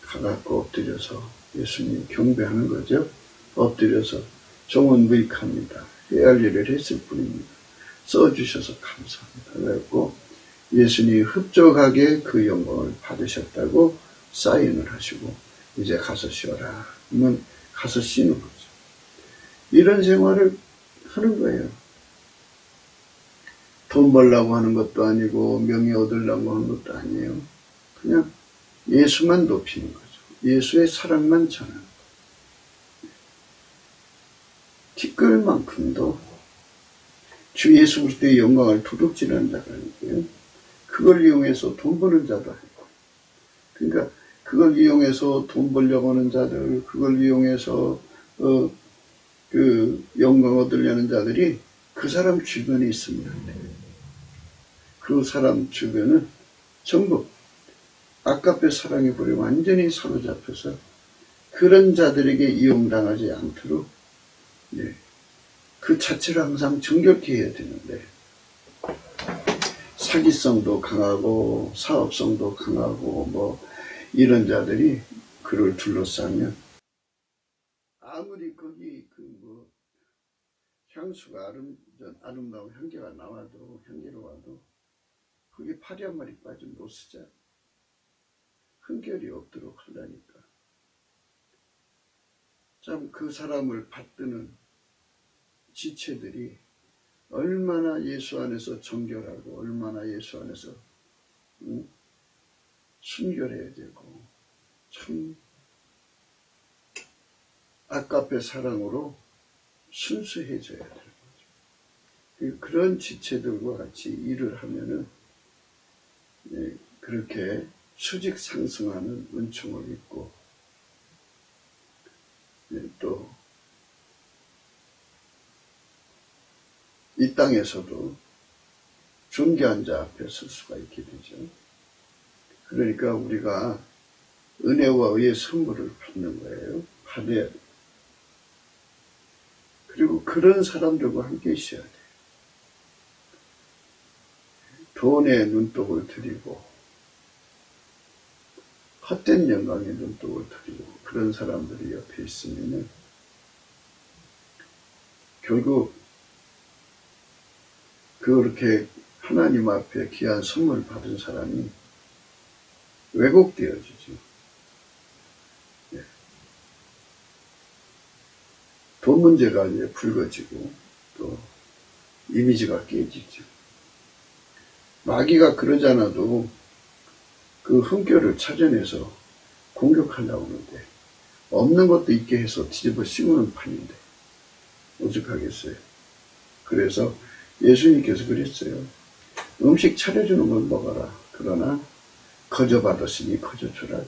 가갖고 엎드려서 예수님 경배하는 거죠. 엎드려서 종은 무익합니다. 해야 할 일을 했을 뿐입니다. 써주셔서 감사합니다. 그래갖고 예수님이 흡족하게 그 영광을 받으셨다고 사인을 하시고 이제 가서 쉬어라. 그러면 가서 쉬는 거죠. 이런 생활을 하는 거예요. 돈 벌려고 하는 것도 아니고 명예 얻으려고 하는 것도 아니에요. 그냥 예수만 높이는 거죠. 예수의 사랑만 전하는 거예요. 티끌만큼도 주 예수 그리스도의 영광을 도둑질하는 자가 아니고요. 그걸 이용해서 돈 버는 자도 아니고. 그러니까 그걸 이용해서 돈 벌려고 하는 자들, 그걸 이용해서 그 영광 얻으려는 자들이 그 사람 주변에 있으면 안 돼요. 그 사람 주변은 전부 아까페 사랑의 불에 완전히 사로잡혀서 그런 자들에게 이용당하지 않도록 그 자체를 항상 정결케 해야 되는데, 사기성도 강하고 사업성도 강하고 뭐 이런 자들이 그를 둘러싸면 아무리 거기 향수가 아름다운 향기가 나와도, 향기로 와도 거기 파리 한 마리 빠진 노스자 흠결이 없도록 하려니까 참 그 사람을 받드는 지체들이 얼마나 예수 안에서 정결하고 얼마나 예수 안에서 순결해야 되고 참 아까페 사랑으로 순수해져야 되는 거죠. 그런 지체들과 같이 일을 하면은 그렇게 수직 상승하는 은총을 입고 또 이 땅에서도 존귀한 자 앞에 설 수가 있게 되죠. 그러니까 우리가 은혜와 의의 선물을 받는 거예요. 받아야 돼요. 그리고 그런 사람들과 함께 있어야 돼요. 돈에 눈독을 들이고 헛된 영광에 눈독을 들이고 그런 사람들이 옆에 있으면 결국 그렇게 하나님 앞에 귀한 선물 받은 사람이 왜곡되어지죠. 돈 문제가 이제 불거지고 또 이미지가 깨지죠. 마귀가 그러지 않아도 그 흠결을 찾아내서 공격하려고 하는데 없는 것도 있게 해서 뒤집어 씌우는 판인데 오죽하겠어요. 그래서 예수님께서 그랬어요. 음식 차려주는 걸 먹어라. 그러나 거저 받았으니 거저 줘라.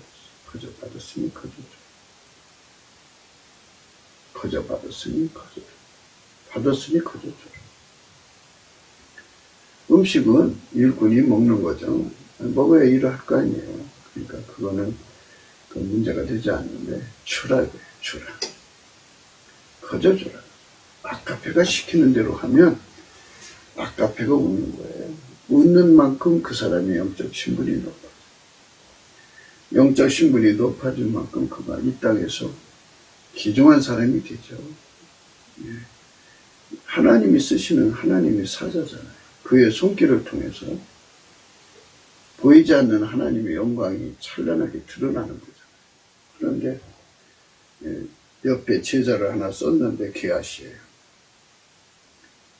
거저 받았으니 거저 줘라. 거저 받았으니 거저 줘라. 받았으니 거저 줘라. 음식은 일꾼이 먹는 거죠. 먹어야 일을 할 거 아니에요. 그러니까 그거는 그 문제가 되지 않는데 주라. 주라. 거저 줘라. 아까페가 시키는 대로 하면 아까페가 웃는 거예요. 웃는 만큼 그 사람의 영적 신분이 높아져. 영적 신분이 높아진 만큼 그가 이 땅에서 귀중한 사람이 되죠. 하나님이 쓰시는 하나님의 사자잖아요. 그의 손길을 통해서 보이지 않는 하나님의 영광이 찬란하게 드러나는 거잖아요. 그런데 옆에 제자를 하나 썼는데 게하시예요.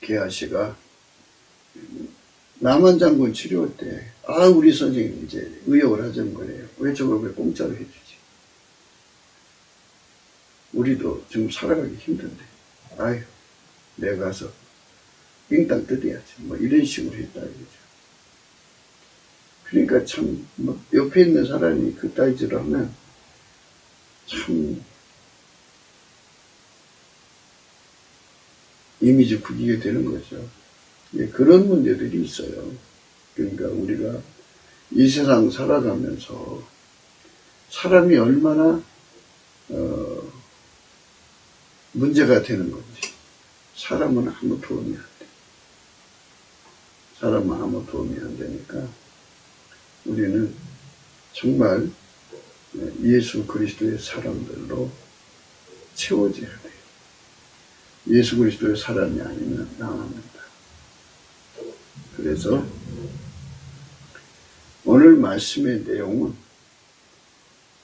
게하시가 남한 장군 치료할 때 우리 선생님 이제 의욕을 하자는 거예요. 왜 저걸 왜 공짜로 해주지? 우리도 지금 살아가기 힘든데 내가 가서 빙땅 뜯어야지 뭐 이런 식으로 했다 이거죠. 그러니까 참 옆에 있는 사람이 그 따위질을 하면 참 이미지 구기게 되는 거죠. 그런 문제들이 있어요. 그러니까 우리가 이 세상 살아가면서 사람이 얼마나 문제가 되는 건지. 사람은 아무 도움이 안 돼. 사람은 아무 도움이 안 되니까 우리는 정말 예수 그리스도의 사람들로 채워져야 돼요. 예수 그리스도의 사람이 아니면 나갑니다. 그래서 오늘 말씀의 내용은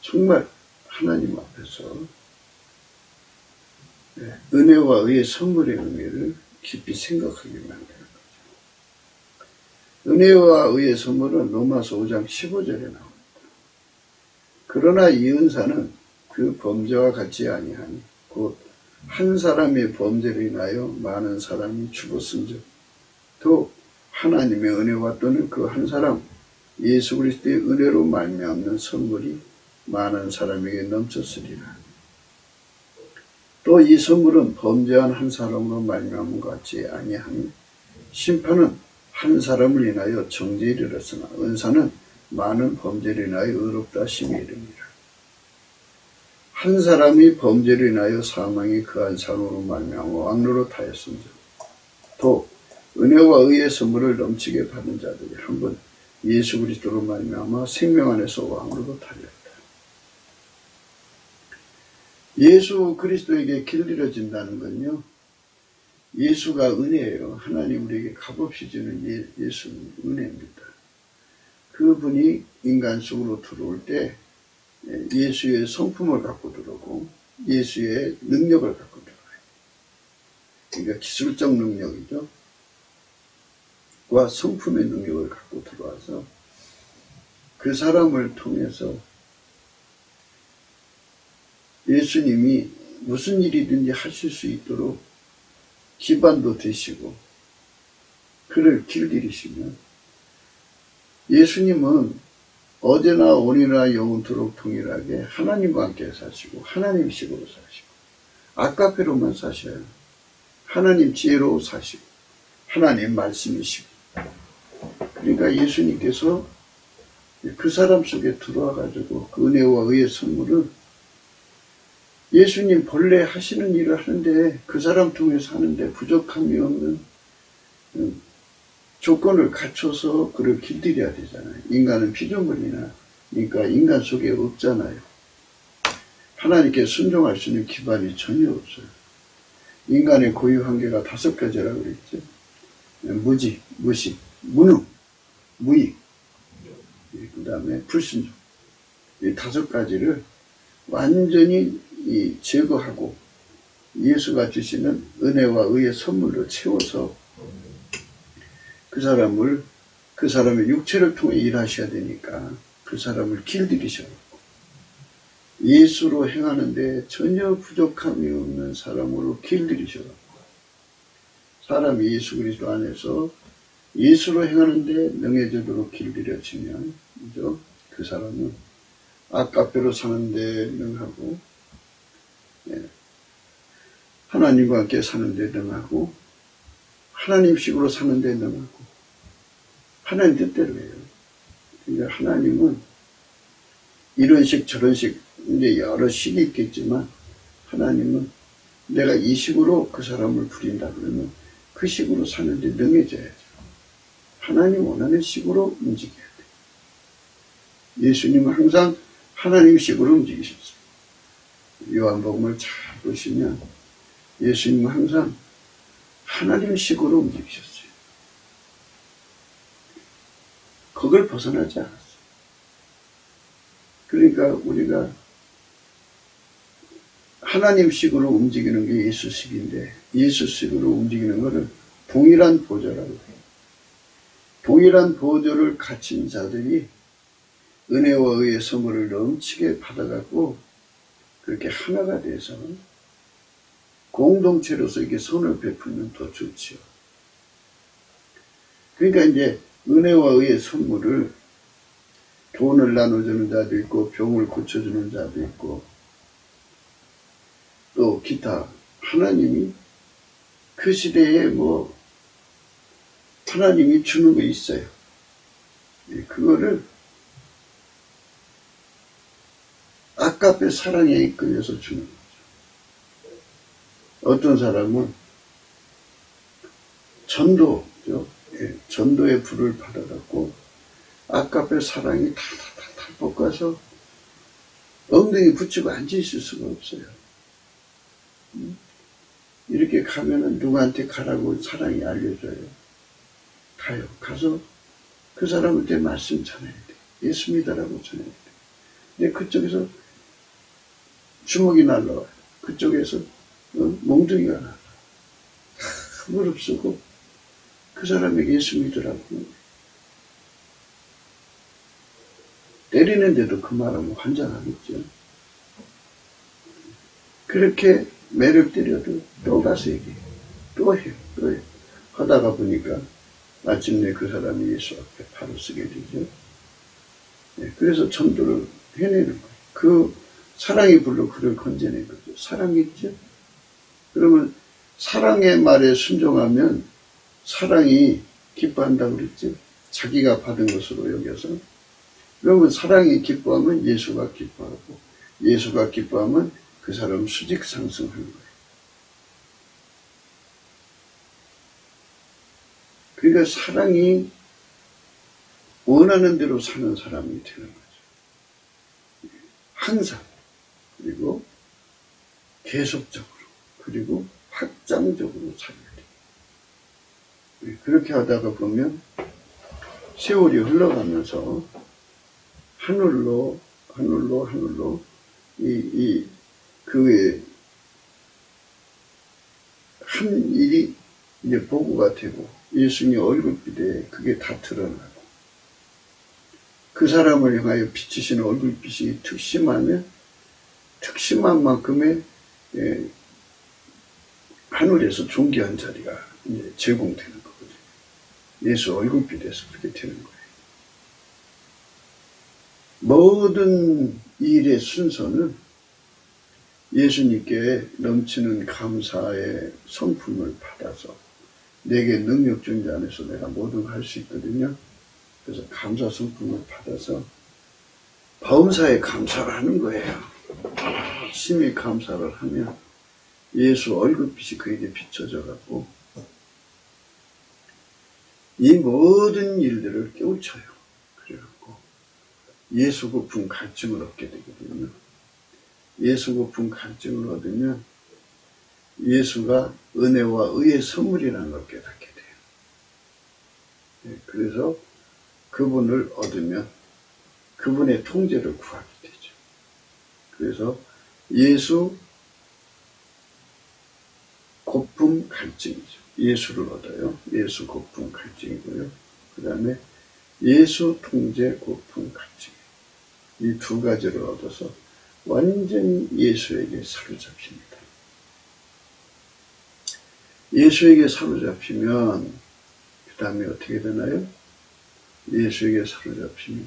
정말 하나님 앞에서 은혜와 의의 선물의 의미를 깊이 생각하게 만드는 거죠. 은혜와 의의 선물은 로마서 5장 15절에 나옵니다. 그러나 이 은사는 그 범죄와 같지 아니하니 곧 한 사람의 범죄로 인하여 많은 사람이 죽었은즉 또 하나님의 은혜와 또는 그 한 사람 예수 그리스도의 은혜로 말미암는 선물이 많은 사람에게 넘쳤으리라. 또 이 선물은 범죄한 한 사람으로 말미암은 것 같지 아니하니 심판은 한 사람을 인하여 정죄에 이르렀으나 은사는 많은 범죄로 인하여 의롭다 하심에 이릅니다. 한 사람이 범죄로 인하여 사망이 그 한 사람으로 말미암아 왕노로 타였은즉 또 은혜와 의의 선물을 넘치게 받은 자들이 한 번 예수 그리스도로 말미암아 생명 안에서 왕으로 타렸다. 예수 그리스도에게 길들여진다는 건요, 예수가 은혜예요. 하나님 우리에게 값없이 주는 예수는 은혜입니다. 그분이 인간 속으로 들어올 때 예수의 성품을 갖고 들어오고 예수의 능력을 갖고 들어와요. 그러니까 기술적 능력이죠. 과 성품의 능력을 갖고 들어와서 그 사람을 통해서 예수님이 무슨 일이든지 하실 수 있도록 기반도 되시고 그를 길들이시면 예수님은 어제나 오늘이나 영원토록 동일하게 하나님과 함께 사시고 하나님식으로 사시고 아까페로만 사셔요. 하나님 지혜로 사시고 하나님 말씀이시고 그러니까 예수님께서 그 사람 속에 들어와 가지고 그 은혜와 의의 선물을 예수님 본래 하시는 일을 하는데 그 사람 통해서 하는데 부족함이 없는 조건을 갖춰서 그를 길들여야 되잖아요. 인간은 피조물이나 그러니까 인간 속에 없잖아요. 하나님께 순종할 수 있는 기반이 전혀 없어요. 인간의 고유 한계가 5가지라고 그랬죠. 무지, 무식, 무능, 무익, 그 다음에 불순종. 이 5가지를 완전히 제거하고 예수가 주시는 은혜와 의의 선물로 채워서 그 사람의 육체를 통해 일하셔야 되니까 그 사람을 길들이셔갖고 예수로 행하는데 전혀 부족함이 없는 사람으로 길들이셔갖고 사람이 예수 그리스도 안에서 예수로 행하는데 능해지도록 길들여지면 그 사람은 아까페로 사는데 능하고 하나님과 함께 사는데 능하고 하나님식으로 사는데 능하고 하나님 뜻대로 해요. 그러니까 하나님은 이런 식 저런 식 이제 여러 식이 있겠지만 하나님은 내가 이 식으로 그 사람을 부린다 그러면 그 식으로 사는데 능해져야죠. 하나님 원하는 식으로 움직여야 돼요. 예수님은 항상 하나님식으로 움직이셨어요. 요한복음을 잘 보시면 예수님은 항상 하나님식으로 움직이셨어요. 그걸 벗어나지 않았어요. 그러니까 우리가 하나님식으로 움직이는 게 예수식인데 예수식으로 움직이는 것을 동일한 보조라고 해요. 동일한 보조를 갖춘 자들이 은혜와 의의 선물을 넘치게 받아갖고 그렇게 하나가 돼서 공동체로서 이렇게 손을 베풀면 더 좋지요. 그러니까 이제 은혜와 의의 선물을 돈을 나눠주는 자도 있고 병을 고쳐주는 자도 있고 또 기타 하나님이 그 시대에 하나님이 주는 거 있어요. 그거를 아까페 사랑에 이끌려서 주는 거죠. 어떤 사람은 전도의 불을 받아갖고 아까페 사랑이 탈탈탈탈 볶아서 엉덩이 붙이고 앉아있을 수가 없어요. 이렇게 가면은 누구한테 가라고 사랑이 알려줘요. 가요. 가서 그 사람한테 말씀 전해야 돼. 예수 믿으라고 전해야 돼. 근데 그쪽에서 주먹이 날라와요. 그쪽에서 몽둥이가 날라와요. 무릎 쓰고 그 사람에게 예수 믿으라고 때리는데도 그 말하면 환장하겠죠. 그렇게 매를 때려도 또 가서 얘기해. 또 해. 하다가 보니까 마침내 그 사람이 예수 앞에 바로 서게 되죠. 그래서 전도를 해내는 거예요. 그 사랑이 불러 그를 건져낸 거죠. 사랑이 있죠? 그러면 사랑의 말에 순종하면 사랑이 기뻐한다고 그랬죠. 자기가 받은 것으로 여겨서. 그러면 사랑이 기뻐하면 예수가 기뻐하고, 예수가 기뻐하면 그 사람 수직 상승하는 거예요. 그러니까 사랑이 원하는 대로 사는 사람이 되는 거죠. 항상, 그리고 계속적으로, 그리고 확장적으로 살아야 돼요. 그렇게 하다가 보면 세월이 흘러가면서 하늘로 그의 한 일이 이제 보고가 되고 예수님의 얼굴빛에 그게 다 드러나고 그 사람을 향하여 비치시는 얼굴빛이 특심하면 특심한 만큼의 하늘에서 존귀한 자리가 이제 제공되는 거거든요. 예수 얼굴빛에서 그렇게 되는 거예요. 모든 일의 순서는 예수님께 넘치는 감사의 성품을 받아서 내게 능력 준 자 안에서 내가 모든 걸 할 수 있거든요. 그래서 감사 성품을 받아서 범사에 감사를 하는 거예요. 열심히 감사를 하면 예수 얼굴빛이 그에게 비춰져 갖고 이 모든 일들을 깨우쳐요. 그래갖고 예수 고픈 갈증을 얻게 되거든요. 예수 고픈 갈증을 얻으면 예수가 은혜와 의의 선물이라는 걸 깨닫게 돼요. 그래서 그분을 얻으면 그분의 통제를 구하게 되죠. 그래서 예수 고품 갈증이죠. 예수를 얻어요. 예수 고품 갈증이고요. 그 다음에 예수 통제 고품 갈증. 이 두 가지를 얻어서 완전히 예수에게 사로잡힙니다. 예수에게 사로잡히면 그 다음에 어떻게 되나요? 예수에게 사로잡히면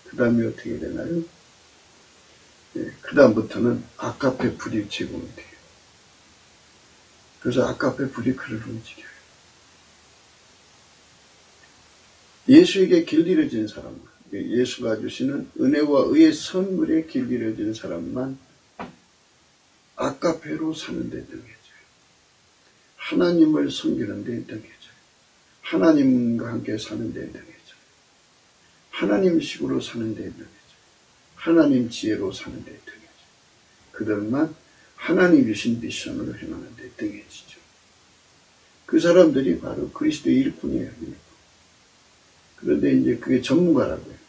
그 다음에 어떻게 되나요? 그 다음부터는 아까페 불이 제공이 돼요. 그래서 아까페 불이 그를 움직여요. 예수에게 길들여진 사람만, 예수가 주시는 은혜와 의의 선물에 길들여진 사람만 아까페로 사는 데 능해져요. 하나님을 섬기는 데 능해져요. 하나님과 함께 사는 데 능해져요. 하나님식으로 사는 데 능해져요. 하나님 지혜로 사는 데 능해져요. 그들만 하나님 주신 미션으로 행하는 데 능해지죠. 그 사람들이 바로 그리스도의 일꾼이에요. 그런데 이제 그게 전문가라고요.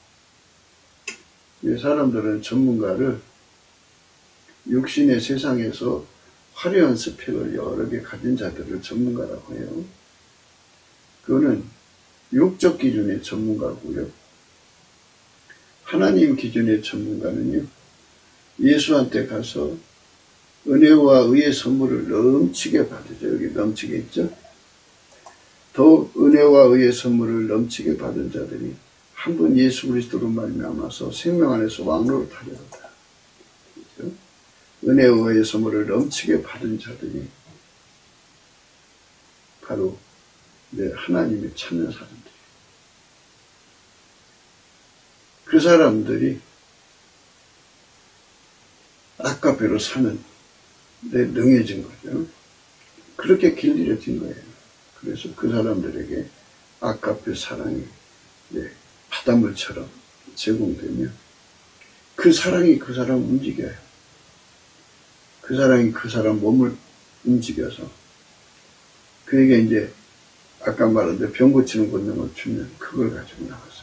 사람들은 전문가를 육신의 세상에서 화려한 스펙을 여러 개 가진 자들을 전문가라고 해요. 그거는 육적 기준의 전문가고요. 하나님 기준의 전문가는요, 예수한테 가서 은혜와 의의 선물을 넘치게 받으죠. 여기 넘치게 있죠. 더 은혜와 의의 선물을 넘치게 받은 자들이 한 번 예수 그리스도로 말미암아서 생명 안에서 왕으로 타려다. 그렇죠? 은혜와 의의 선물을 넘치게 받은 자들이 바로 하나님의 찾는 사람들이에요. 그 사람들이 아까배로 사는 데 능해진 거죠. 그렇게 길들여진 거예요. 그래서 그 사람들에게 아까페 사랑이 바닷물처럼 제공되면 그 사랑이 그 사람을 움직여요. 그 사랑이 그 사람 몸을 움직여서 그에게 이제 아까 말한 대로 병 고치는 권능을 주면 그걸 가지고 나가서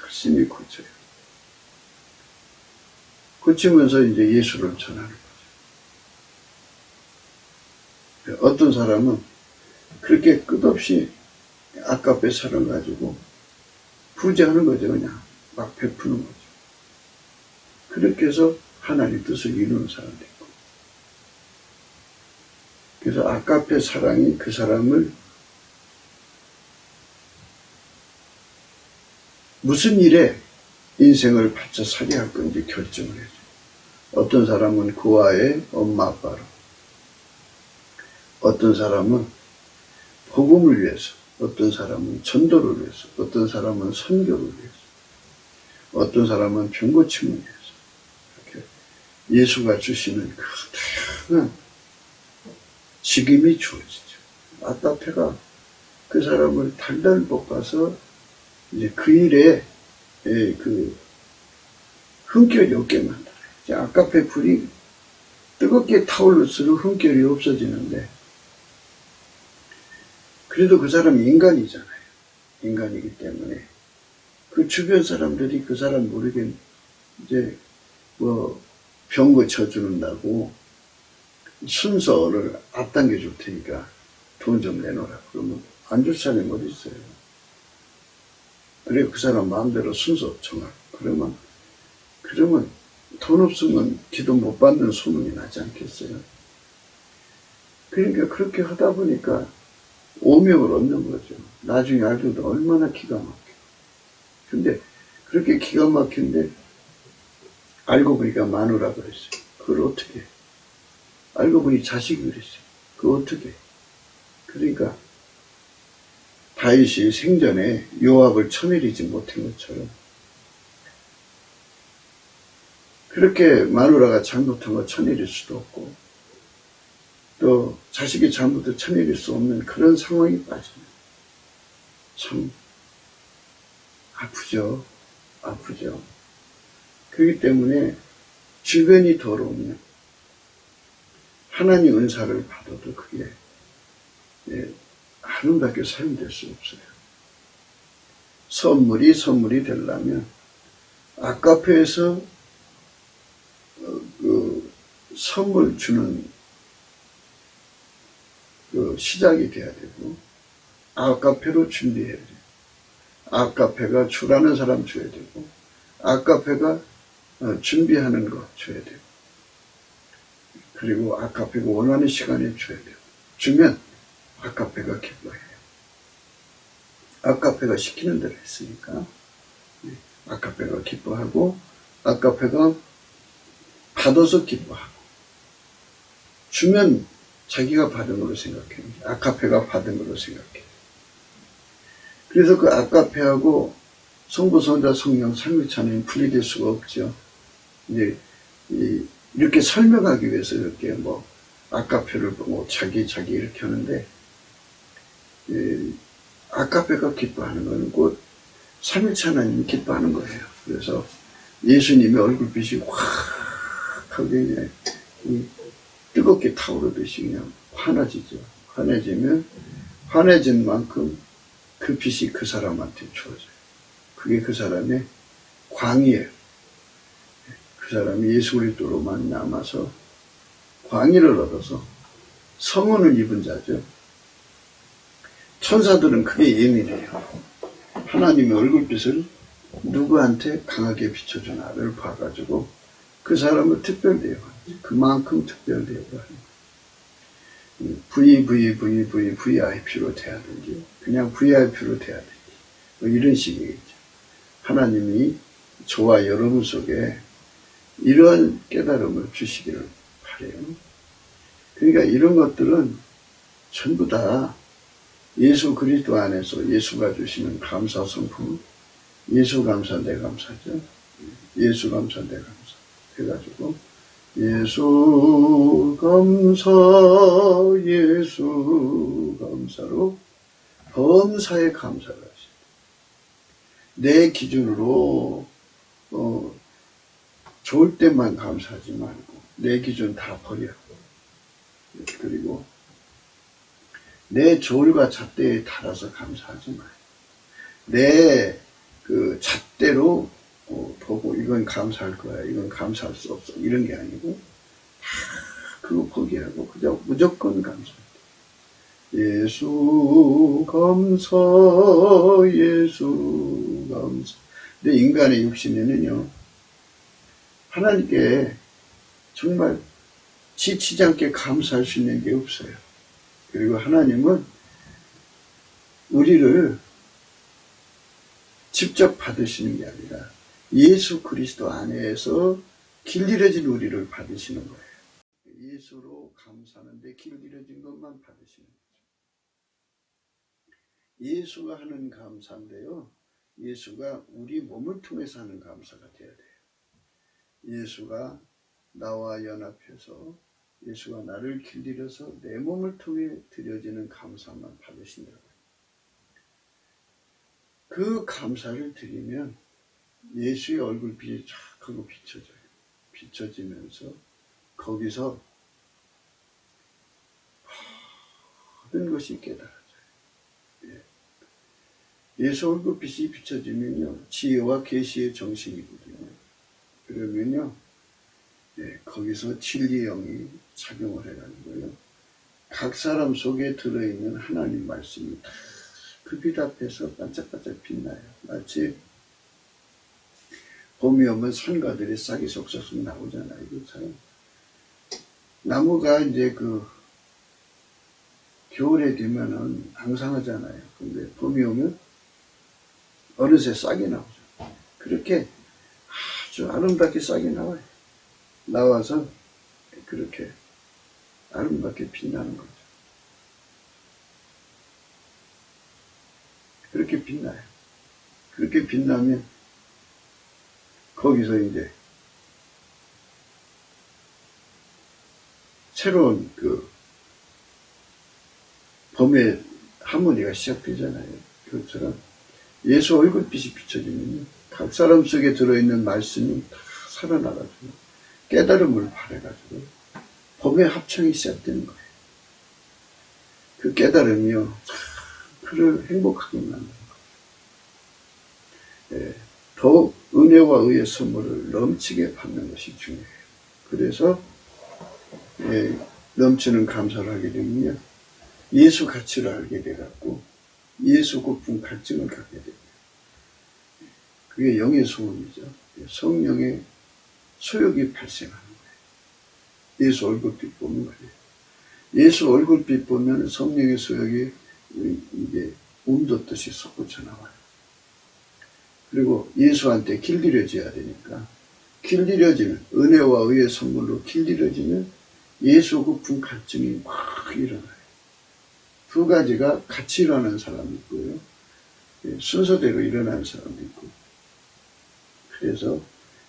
열심히 고쳐요. 고치면서 이제 예수를 전하는 거죠. 어떤 사람은 그렇게 끝없이 아까페 사랑 가지고 부재하는 거죠, 그냥. 막 베푸는 거죠. 그렇게 해서 하나님 뜻을 이루는 사람도 있고. 그래서 아가페 사랑이 그 사람을 무슨 일에 인생을 바쳐 살해할 건지 결정을 해줘. 어떤 사람은 그와의 엄마 아빠로, 어떤 사람은 복음을 위해서, 어떤 사람은 전도를 위해서, 어떤 사람은 선교를 위해서, 어떤 사람은 병 고침을 위해서. 이렇게 예수가 주시는 그 다양한 직임이 주어지죠. 아가페가 그 사람을 달달 볶아서 이제 그 일에 그 흥결이 없게 만들어요. 아가페 불이 뜨겁게 타올를수록 흥결이 없어지는데, 그래도 그 사람이 인간이잖아요. 인간이기 때문에 그 주변 사람들이 그 사람 모르게 이제 뭐 병 고쳐주는다고 순서를 앞당겨 줄 테니까 돈 좀 내놓으라. 그러면 안 줄 사람이 어디 있어요? 그래 그 사람 마음대로 순서 정하고 그러면 돈 없으면 기도 못 받는 소문이 나지 않겠어요? 그러니까 그렇게 하다 보니까 오명을 얻는 거죠. 나중에 알고 보니 얼마나 기가 막혀. 근데 그렇게 기가 막힌데 알고 보니까 마누라 그랬어요. 그걸 어떻게 해? 알고 보니 자식이 그랬어요. 그걸 어떻게 해? 그러니까 다윗이 생전에 요압을 쳐내리지 못한 것처럼 그렇게 마누라가 잘못한 거 쳐내릴 수도 없고 또 자식이 잘못을 쳐내릴 수 없는 그런 상황이 빠지면 참 아프죠. 아프죠. 그렇기 때문에 주변이 더러우면 하나님 은사를 받아도 그게 하나님밖에 사용될 수 없어요. 선물이 되려면 아가페에서 그 선물 주는 그 시작이 돼야 되고 아가페로 준비해야 돼요. 아가페가 주라는 사람 줘야 되고 아가페가 준비하는 거 줘야 되고 그리고 아가페가 원하는 시간에 줘야 되고 주면 아가페가 기뻐해요. 아가페가 시키는 대로 했으니까 아가페가 기뻐하고 아가페가 받아서 기뻐하고 주면 자기가 받은 걸로 생각해요. 아가페가 받은 걸로 생각해요. 그래서 그 아가페하고 성부, 성자, 성령, 삼위일체는 분리될 수가 없죠. 이제 이렇게 설명하기 위해서 이렇게 뭐 아가페를 보고 자기 이렇게 하는데 아가페가 기뻐하는 것은 곧 삼위일체 하나님이 기뻐하는 거예요. 그래서 예수님의 얼굴빛이 확 하게 뜨겁게 타오르듯이 그냥 환해지죠. 환해지면 환해진 만큼 그 빛이 그 사람한테 주어져요. 그게 그 사람의 광이에요. 그 사람이 예수 그리스도로 만나서 광의를 얻어서 성은을 입은 자죠. 천사들은 그게 예민해요. 하나님의 얼굴빛을 누구한테 강하게 비춰주나를 봐가지고 그 사람을 특별대요. 그만큼 특별대요. VVVVVIP로 돼야든지 그냥 VIP로 돼야든지 뭐 이런 식이겠죠. 하나님이 저와 여러분 속에 이런 깨달음을 주시기를 바라요. 그러니까 이런 것들은 전부 다 예수 그리스도 안에서 예수가 주시는 감사 성품, 예수 감사 내 감사죠. 예수 감사 내 감사 해가지고 예수 감사로 범사에 감사를 하시다. 내 기준으로 좋을 때만 감사하지 말고 내 기준 다 버려. 그리고 내 조울과 잣대에 따라서 감사하지 마요. 내 그 잣대로 보고 이건 감사할 거야, 이건 감사할 수 없어 이런 게 아니고 다 그거 포기하고 그냥 무조건 감사해. 예수 감사, 예수 감사. 근데 인간의 육신에는요, 하나님께 정말 지치지 않게 감사할 수 있는 게 없어요. 그리고 하나님은 우리를 직접 받으시는 게 아니라 예수 그리스도 안에서 길들여진 우리를 받으시는 거예요. 예수로 감사하는데 길들여진 것만 받으시는 거죠. 예수가 하는 감사인데요, 예수가 우리 몸을 통해서 하는 감사가 돼야 돼요. 예수가 나와 연합해서 예수가 나를 길들여서 내 몸을 통해 드려지는 감사만 받으신다고요. 그 감사를 드리면 예수의 얼굴빛이 쫙 하고 비춰져요. 비춰지면서 거기서 모든 것이 깨달아져요. 예수 얼굴빛이 비춰지면요, 지혜와 계시의 정신이거든요. 그러면요, 거기서 진리의 영이 작용을 해가지고요, 각 사람 속에 들어있는 하나님 말씀이 다 그 빛 앞에서 반짝반짝 빛나요. 마치 봄이 오면 선가들이 싹이 쏙쏙 나오잖아요. 그렇죠? 나무가 이제 겨울에 되면은 앙상하잖아요. 근데 봄이 오면 어느새 싹이 나오죠. 그렇게 아주 아름답게 싹이 나와요. 나와서 그렇게 아름답게 빛나는 거죠. 그렇게 빛나요. 그렇게 빛나면 거기서 이제 새로운 봄의 하모니가 시작되잖아요. 그것처럼 예수 얼굴빛이 비춰지면 각 사람 속에 들어있는 말씀이 다 살아나가지고 깨달음을 발해가지고 봄의 합창이 시작되는 거예요. 그 깨달음이요, 그를 행복하게 만드는 거예요. 더욱 은혜와 의의 선물을 넘치게 받는 것이 중요해요. 그래서 넘치는 감사를 하게 되면요, 예수 가치를 알게 돼갖고 예수 고품 갈증을 갖게 됩니다. 그게 영의 소원이죠. 성령의 소욕이 발생하는 거예요. 예수 얼굴빛 보는 거예요. 예수 얼굴빛 보면 성령의 소욕이 이게 움돋듯이 솟구쳐 나와요. 그리고 예수한테 길들여져야 되니까 길들여지는, 은혜와 의의 선물로 길들여지는 예수 고품 갈증이 막 일어나요. 두 가지가 같이 일어나는 사람이 있고요, 순서대로 일어나는 사람도 있고. 그래서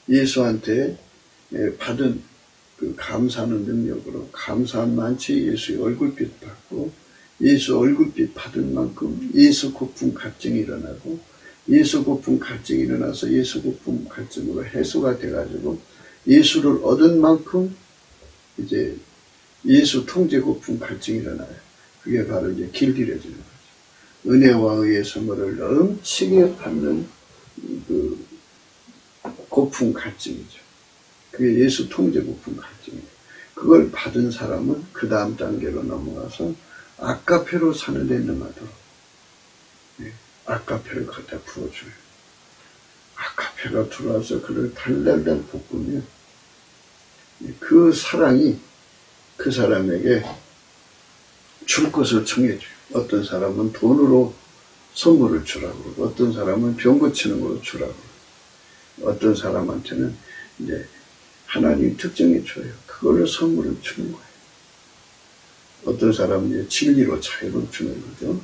예수한테 받은 그 감사하는 능력으로 감사한 만치 예수의 얼굴빛 받고, 예수 얼굴빛 받은 만큼 예수 고품 갈증이 일어나고, 예수 고품 갈증이 일어나서 예수 고품 갈증으로 해소가 돼가지고 예수를 얻은 만큼 이제 예수 통제 고품 갈증이 일어나요. 그게 바로 이제 길들여지는 거죠. 은혜와 의의 선물을 넘치게 받는 그 고품 갈증이죠. 그게 예수 통제 고품 갈증이에요. 그걸 받은 사람은 그 다음 단계로 넘어가서 아까페로 사는 데 능하도록 아까페를 갖다 부어줘요. 아까페가 들어와서 그를 달달달 볶으면 그 사랑이 그 사람에게 줄 것을 정해줘요. 어떤 사람은 돈으로 선물을 주라고 그러고, 어떤 사람은 병 고치는 걸로 주라고 그러고, 어떤 사람한테는 이제 하나님이 특정해 줘요. 그걸로 선물을 주는 거예요. 어떤 사람은 이제 진리로 자유를 주는 거죠.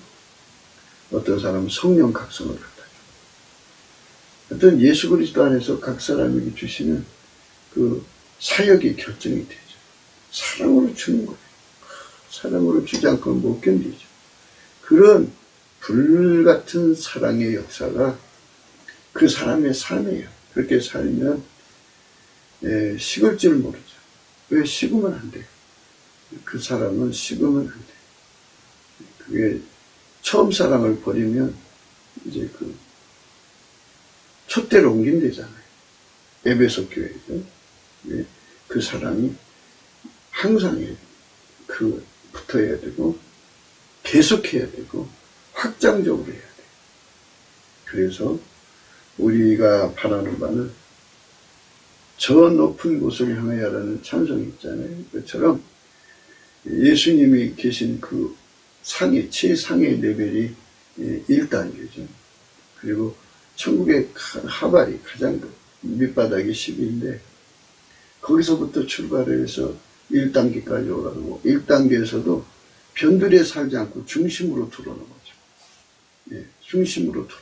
어떤 사람은 성령 각성을 갖다 줘요. 어떤 예수 그리스도 안에서 각 사람에게 주시는 그 사역이 결정이 되죠. 사랑으로 주는 거예요. 사랑으로 주지 않고는 못 견디죠. 그런 불같은 사랑의 역사가 그 사람의 삶이에요. 그렇게 살면 식을 줄 모르죠. 왜 식으면 안 돼요? 그 사람은 식으면 안 돼요. 그게 처음 사랑을 버리면 이제 그 촛대로 옮긴대잖아요. 에베소 교회죠. 그 사랑이 항상 붙어야 되고 계속해야 되고 확장적으로 해야 돼요. 그래서 우리가 바라는 바는 저 높은 곳을 향하여라는 찬송이 있잖아요. 그처럼 예수님이 계신 그 상위, 최상의 레벨이 1단계죠. 그리고 천국의 하발이 가장 밑바닥이 10인데 거기서부터 출발을 해서 1단계까지 오라고 1단계에서도 변두리에 살지 않고 중심으로 들어오는 거죠. 예, 중심으로 들어.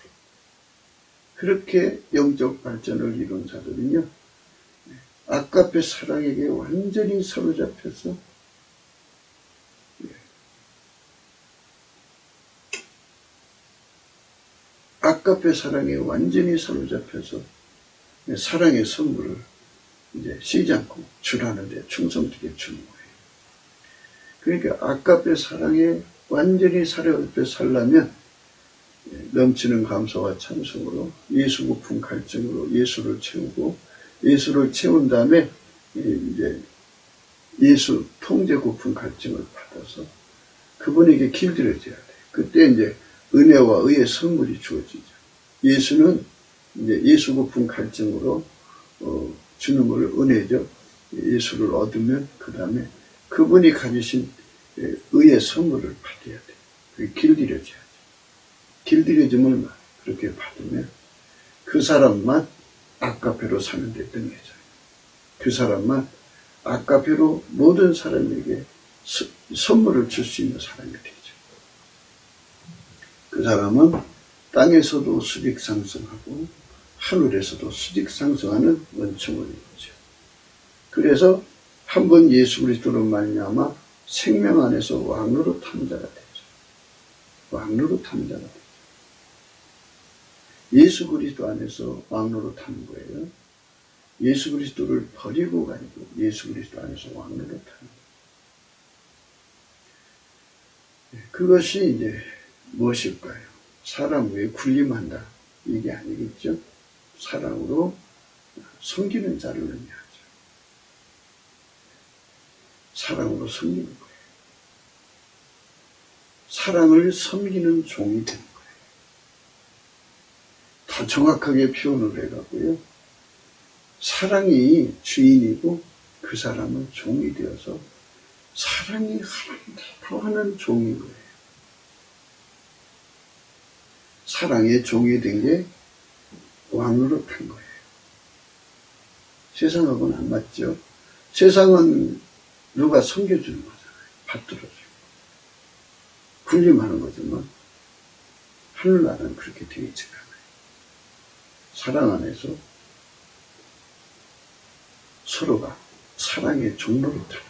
그렇게 영적 발전을 이룬 자들은요, 아까페 사랑에게 완전히 사로잡혀서 아까페 사랑에 완전히 사로잡혀서 사랑의 선물을 이제 쉬지 않고 주라는데 충성되게 주는 거예요. 그러니까 아까페 사랑에 완전히 사로잡혀 살려면 넘치는 감사와 찬송으로 예수 고픈 갈증으로 예수를 채우고 예수를 채운 다음에 이제 예수 통제 고픈 갈증을 받아서 그분에게 길들여져야 돼요. 그때 이제 은혜와 의의 선물이 주어지죠. 예수는 이제 예수 고픈 갈증으로 주는 걸 은혜죠. 예수를 얻으면 그 다음에 그분이 가지신 의의 선물을 받아야 돼요. 그게 길들여져야 돼요. 길들여짐을 그렇게 받으면 그 사람만 아까페로 사는 데 등해져요. 그 사람만 아까페로 모든 사람에게 선물을 줄 수 있는 사람이 되죠. 그 사람은 땅에서도 수직 상승하고 하늘에서도 수직 상승하는 원청을 이루죠. 그래서 한 번 예수 그리스도로 말미암아 생명 안에서 왕으로 타는 자가 되죠. 왕으로 타는 자가 되죠. 예수 그리스도 안에서 왕으로 타는 거예요. 예수 그리스도를 버리고 가지고 예수 그리스도 안에서 왕으로 타는 거예요. 그것이 이제 무엇일까요? 사람 위에 군림한다. 이게 아니겠죠. 사랑으로 섬기는 자를 의미하죠. 사랑으로 섬기는 거예요. 사랑을 섬기는 종이 되는 거예요. 더 정확하게 표현을 해가고요. 사랑이 주인이고 그 사람은 종이 되어서 사랑이 하나님 대로 하는 종인 거예요. 사랑의 종이 된 게 왕으로 탄 거예요. 세상하고는 안 맞죠. 세상은 누가 섬겨주는 거잖아요. 받들어주고 군림하는 거지만 하늘나라는 그렇게 되어 있지 않아요. 사랑 안에서 서로가 사랑의 종로로 타는 거예요.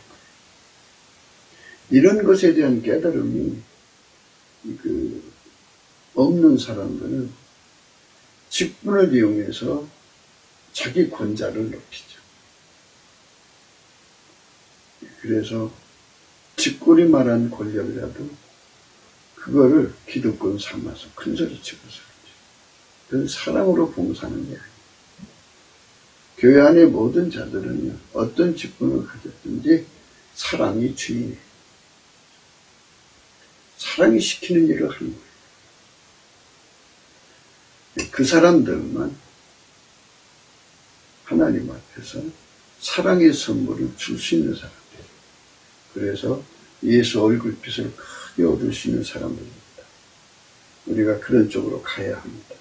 이런 것에 대한 깨달음이 없는 사람들은 직분을 이용해서 자기 권자를 높이죠. 그래서 직권이 말한 권력이라도 그거를 기득권 삼아서 큰소리 치고 살죠. 그건 사랑으로 봉사하는 게 아니에요. 교회 안의 모든 자들은요, 어떤 직분을 가졌든지 사랑이 주인이에요. 사랑이 시키는 일을 하는 거예요. 그 사람들만 하나님 앞에서 사랑의 선물을 줄 수 있는 사람들이에요. 그래서 예수 얼굴빛을 크게 얻을 수 있는 사람들입니다. 우리가 그런 쪽으로 가야 합니다.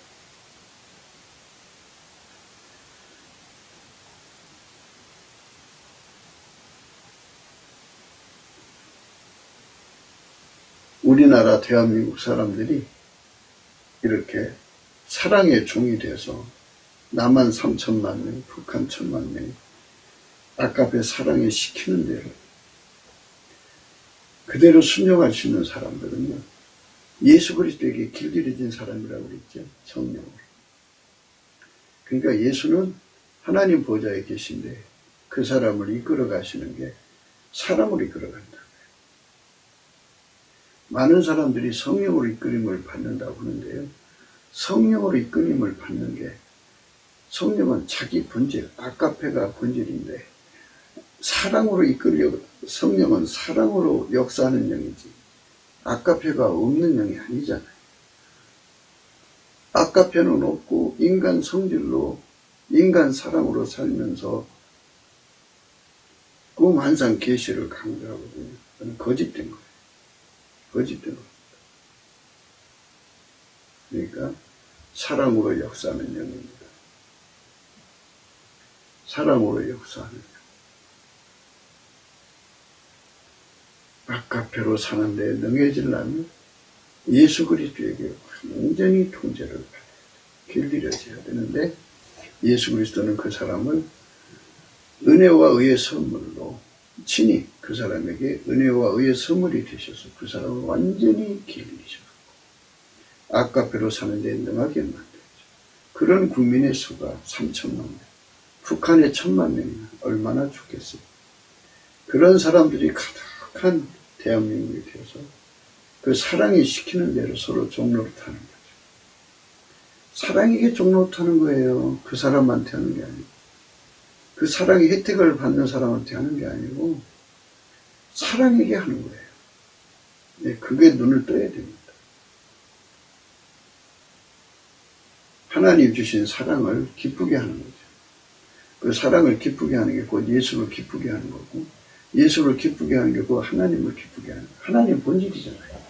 우리나라 대한민국 사람들이 이렇게 사랑의 종이 돼서 남한 3천만 명, 북한 1,000만 명, 아까페 사랑에 시키는 대로 그대로 순종할 수 있는 사람들은요, 예수 그리스도에게 길들여진 사람이라고 그랬죠. 성령으로. 그러니까 예수는 하나님 보좌에 계신데 그 사람을 이끌어 가시는 게 사람으로 이끌어 간다. 많은 사람들이 성령으로 이끌림을 받는다고 하는데요. 성령으로 이끌림을 받는 게 성령은 자기 본질, 아까페가 본질인데 사랑으로 성령은 사랑으로 역사하는 영이지 아까페가 없는 영이 아니잖아요. 아까편은 없고 인간 성질로 인간 사랑으로 살면서 꿈 환상 계시를 강조하거든요. 그건 거짓된 거예요. 거짓된 겁니다. 그러니까 사랑으로 역사하는 영입니다. 사랑으로 역사하는 영. 아까페로 사는데 능해지려면 예수 그리스도에게 완전히 통제를 받아야 돼요. 길들여져야 되는데 예수 그리스도는 그 사람을 은혜와 의의 선물로 친히 그 사람에게 은혜와 의의 선물이 되셔서 그 사람을 완전히 길들이셨고 아까페로 사는데 능하게 만들죠. 그런 국민의 수가 3천만 명, 북한의 1,000만 명이나 얼마나 좋겠어요. 그런 사람들이 가득한 대한민국이 되어서 그 사랑이 시키는 대로 서로 종노릇하는 거죠. 사랑에게 종노릇하는 거예요. 그 사람한테 하는 게 아니고. 그 사랑의 혜택을 받는 사람한테 하는 게 아니고 사랑에게 하는 거예요. 네, 그게 눈을 떠야 됩니다. 하나님 주신 사랑을 기쁘게 하는 거죠. 그 사랑을 기쁘게 하는 게 곧 예수를 기쁘게 하는 거고 예수를 기쁘게 하는 게 곧 하나님을 기쁘게 하는 거예요. 하나님 본질이잖아요.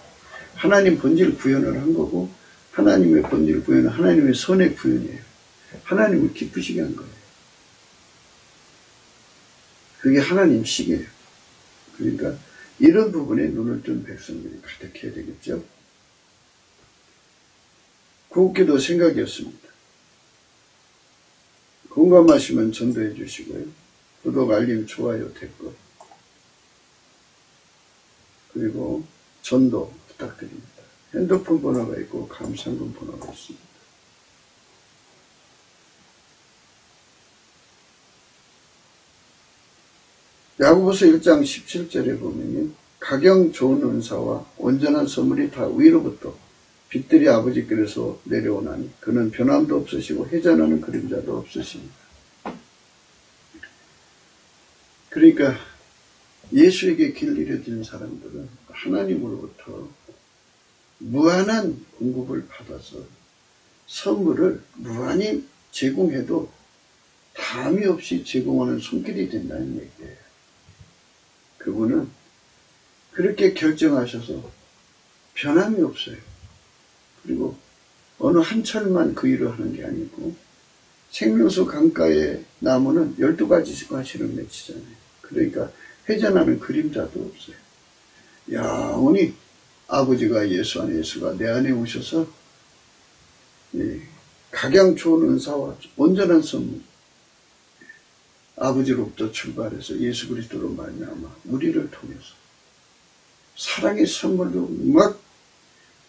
하나님 본질 구현을 한 거고 하나님의 본질 구현은 하나님의 선의 구현이에요. 하나님을 기쁘시게 한 거예요. 그게 하나님 식이에요. 그러니까 이런 부분에 눈을 뜬 백성들이 가득해야 되겠죠. 곱게도 생각이었습니다. 공감하시면 전도해 주시고요. 구독, 알림, 좋아요, 댓글 그리고 전도 부탁드립니다. 핸드폰 번호가 있고 감상금 번호가 있습니다. 야고보서 1장 17절에 보면 가경 좋은 은사와 온전한 선물이 다 위로부터 빛들이 아버지께로서 내려오나니 그는 변함도 없으시고 회전하는 그림자도 없으십니다. 그러니까 예수에게 길들여진 사람들은 하나님으로부터 무한한 공급을 받아서 선물을 무한히 제공해도 담이 없이 제공하는 손길이 된다는 얘기예요. 그분은 그렇게 결정하셔서 변함이 없어요. 그리고 어느 한 철만 그 일을 하는 게 아니고 생명수 강가의 나무는 12가지 가시를 맺히잖아요. 그러니까 회전하는 그림자도 없어요. 영원히 아버지가 예수 안에 예수가 내 안에 오셔서 각양 좋은 은사와 온전한 선물 아버지로부터 출발해서 예수 그리스도로 말미암아 우리를 통해서 사랑의 선물로 막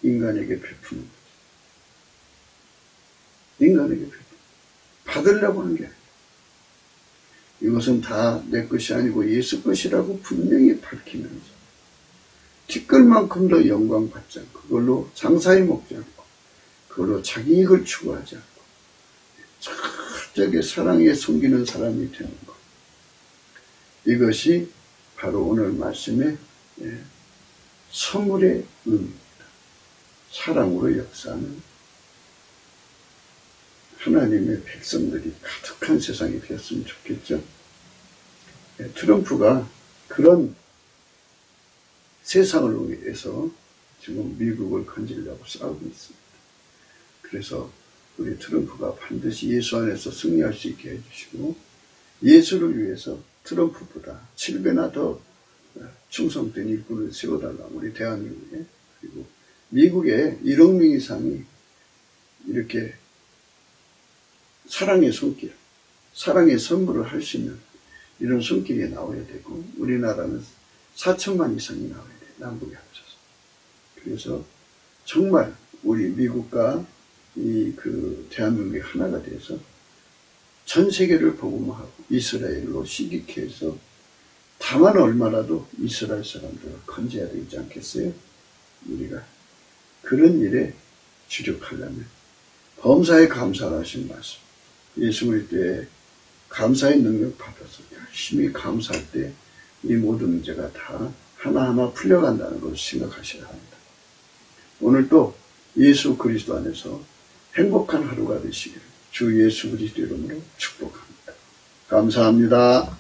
인간에게 베푸는 거죠. 인간에게 베푸는 받으려고 하는 게 아니에요. 이것은 다 내 것이 아니고 예수 것이라고 분명히 밝히면서 티끌만큼도 영광 받지 않고 그걸로 장사에 먹지 않고 그걸로 자기 이익을 추구하지 않고 철저하게 사랑에 숨기는 사람이 되는 것. 이것이 바로 오늘 말씀의 선물의 의미입니다. 사랑으로 역사하는 하나님의 백성들이 가득한 세상이 되었으면 좋겠죠. 트럼프가 그런 세상을 위해서 지금 미국을 건지려고 싸우고 있습니다. 그래서 우리 트럼프가 반드시 예수 안에서 승리할 수 있게 해주시고 예수를 위해서 트럼프보다 7배나 더 충성된 일꾼을 세워달라 우리 대한민국에 그리고 미국의 1억 명 이상이 이렇게 사랑의 손길, 사랑의 선물을 할 수 있는 이런 손길이 나와야 되고 우리나라는 4천만 이상이 나와야 돼요. 남북에 합쳐서. 그래서 정말 우리 미국과 대한민국이 하나가 돼서 전 세계를 복음화하고 이스라엘로 시기케 해서 다만 얼마라도 이스라엘 사람들을 건져야 되지 않겠어요? 우리가 그런 일에 주력하려면 범사에 감사를 하신 말씀 예수 그리스도의 감사의 능력 받아서 열심히 감사할 때 이 모든 문제가 다 하나하나 풀려간다는 것을 생각하셔야 합니다. 오늘 또 예수 그리스도 안에서 행복한 하루가 되시기를 주 예수 그리스도 이름으로 축복합니다. 감사합니다.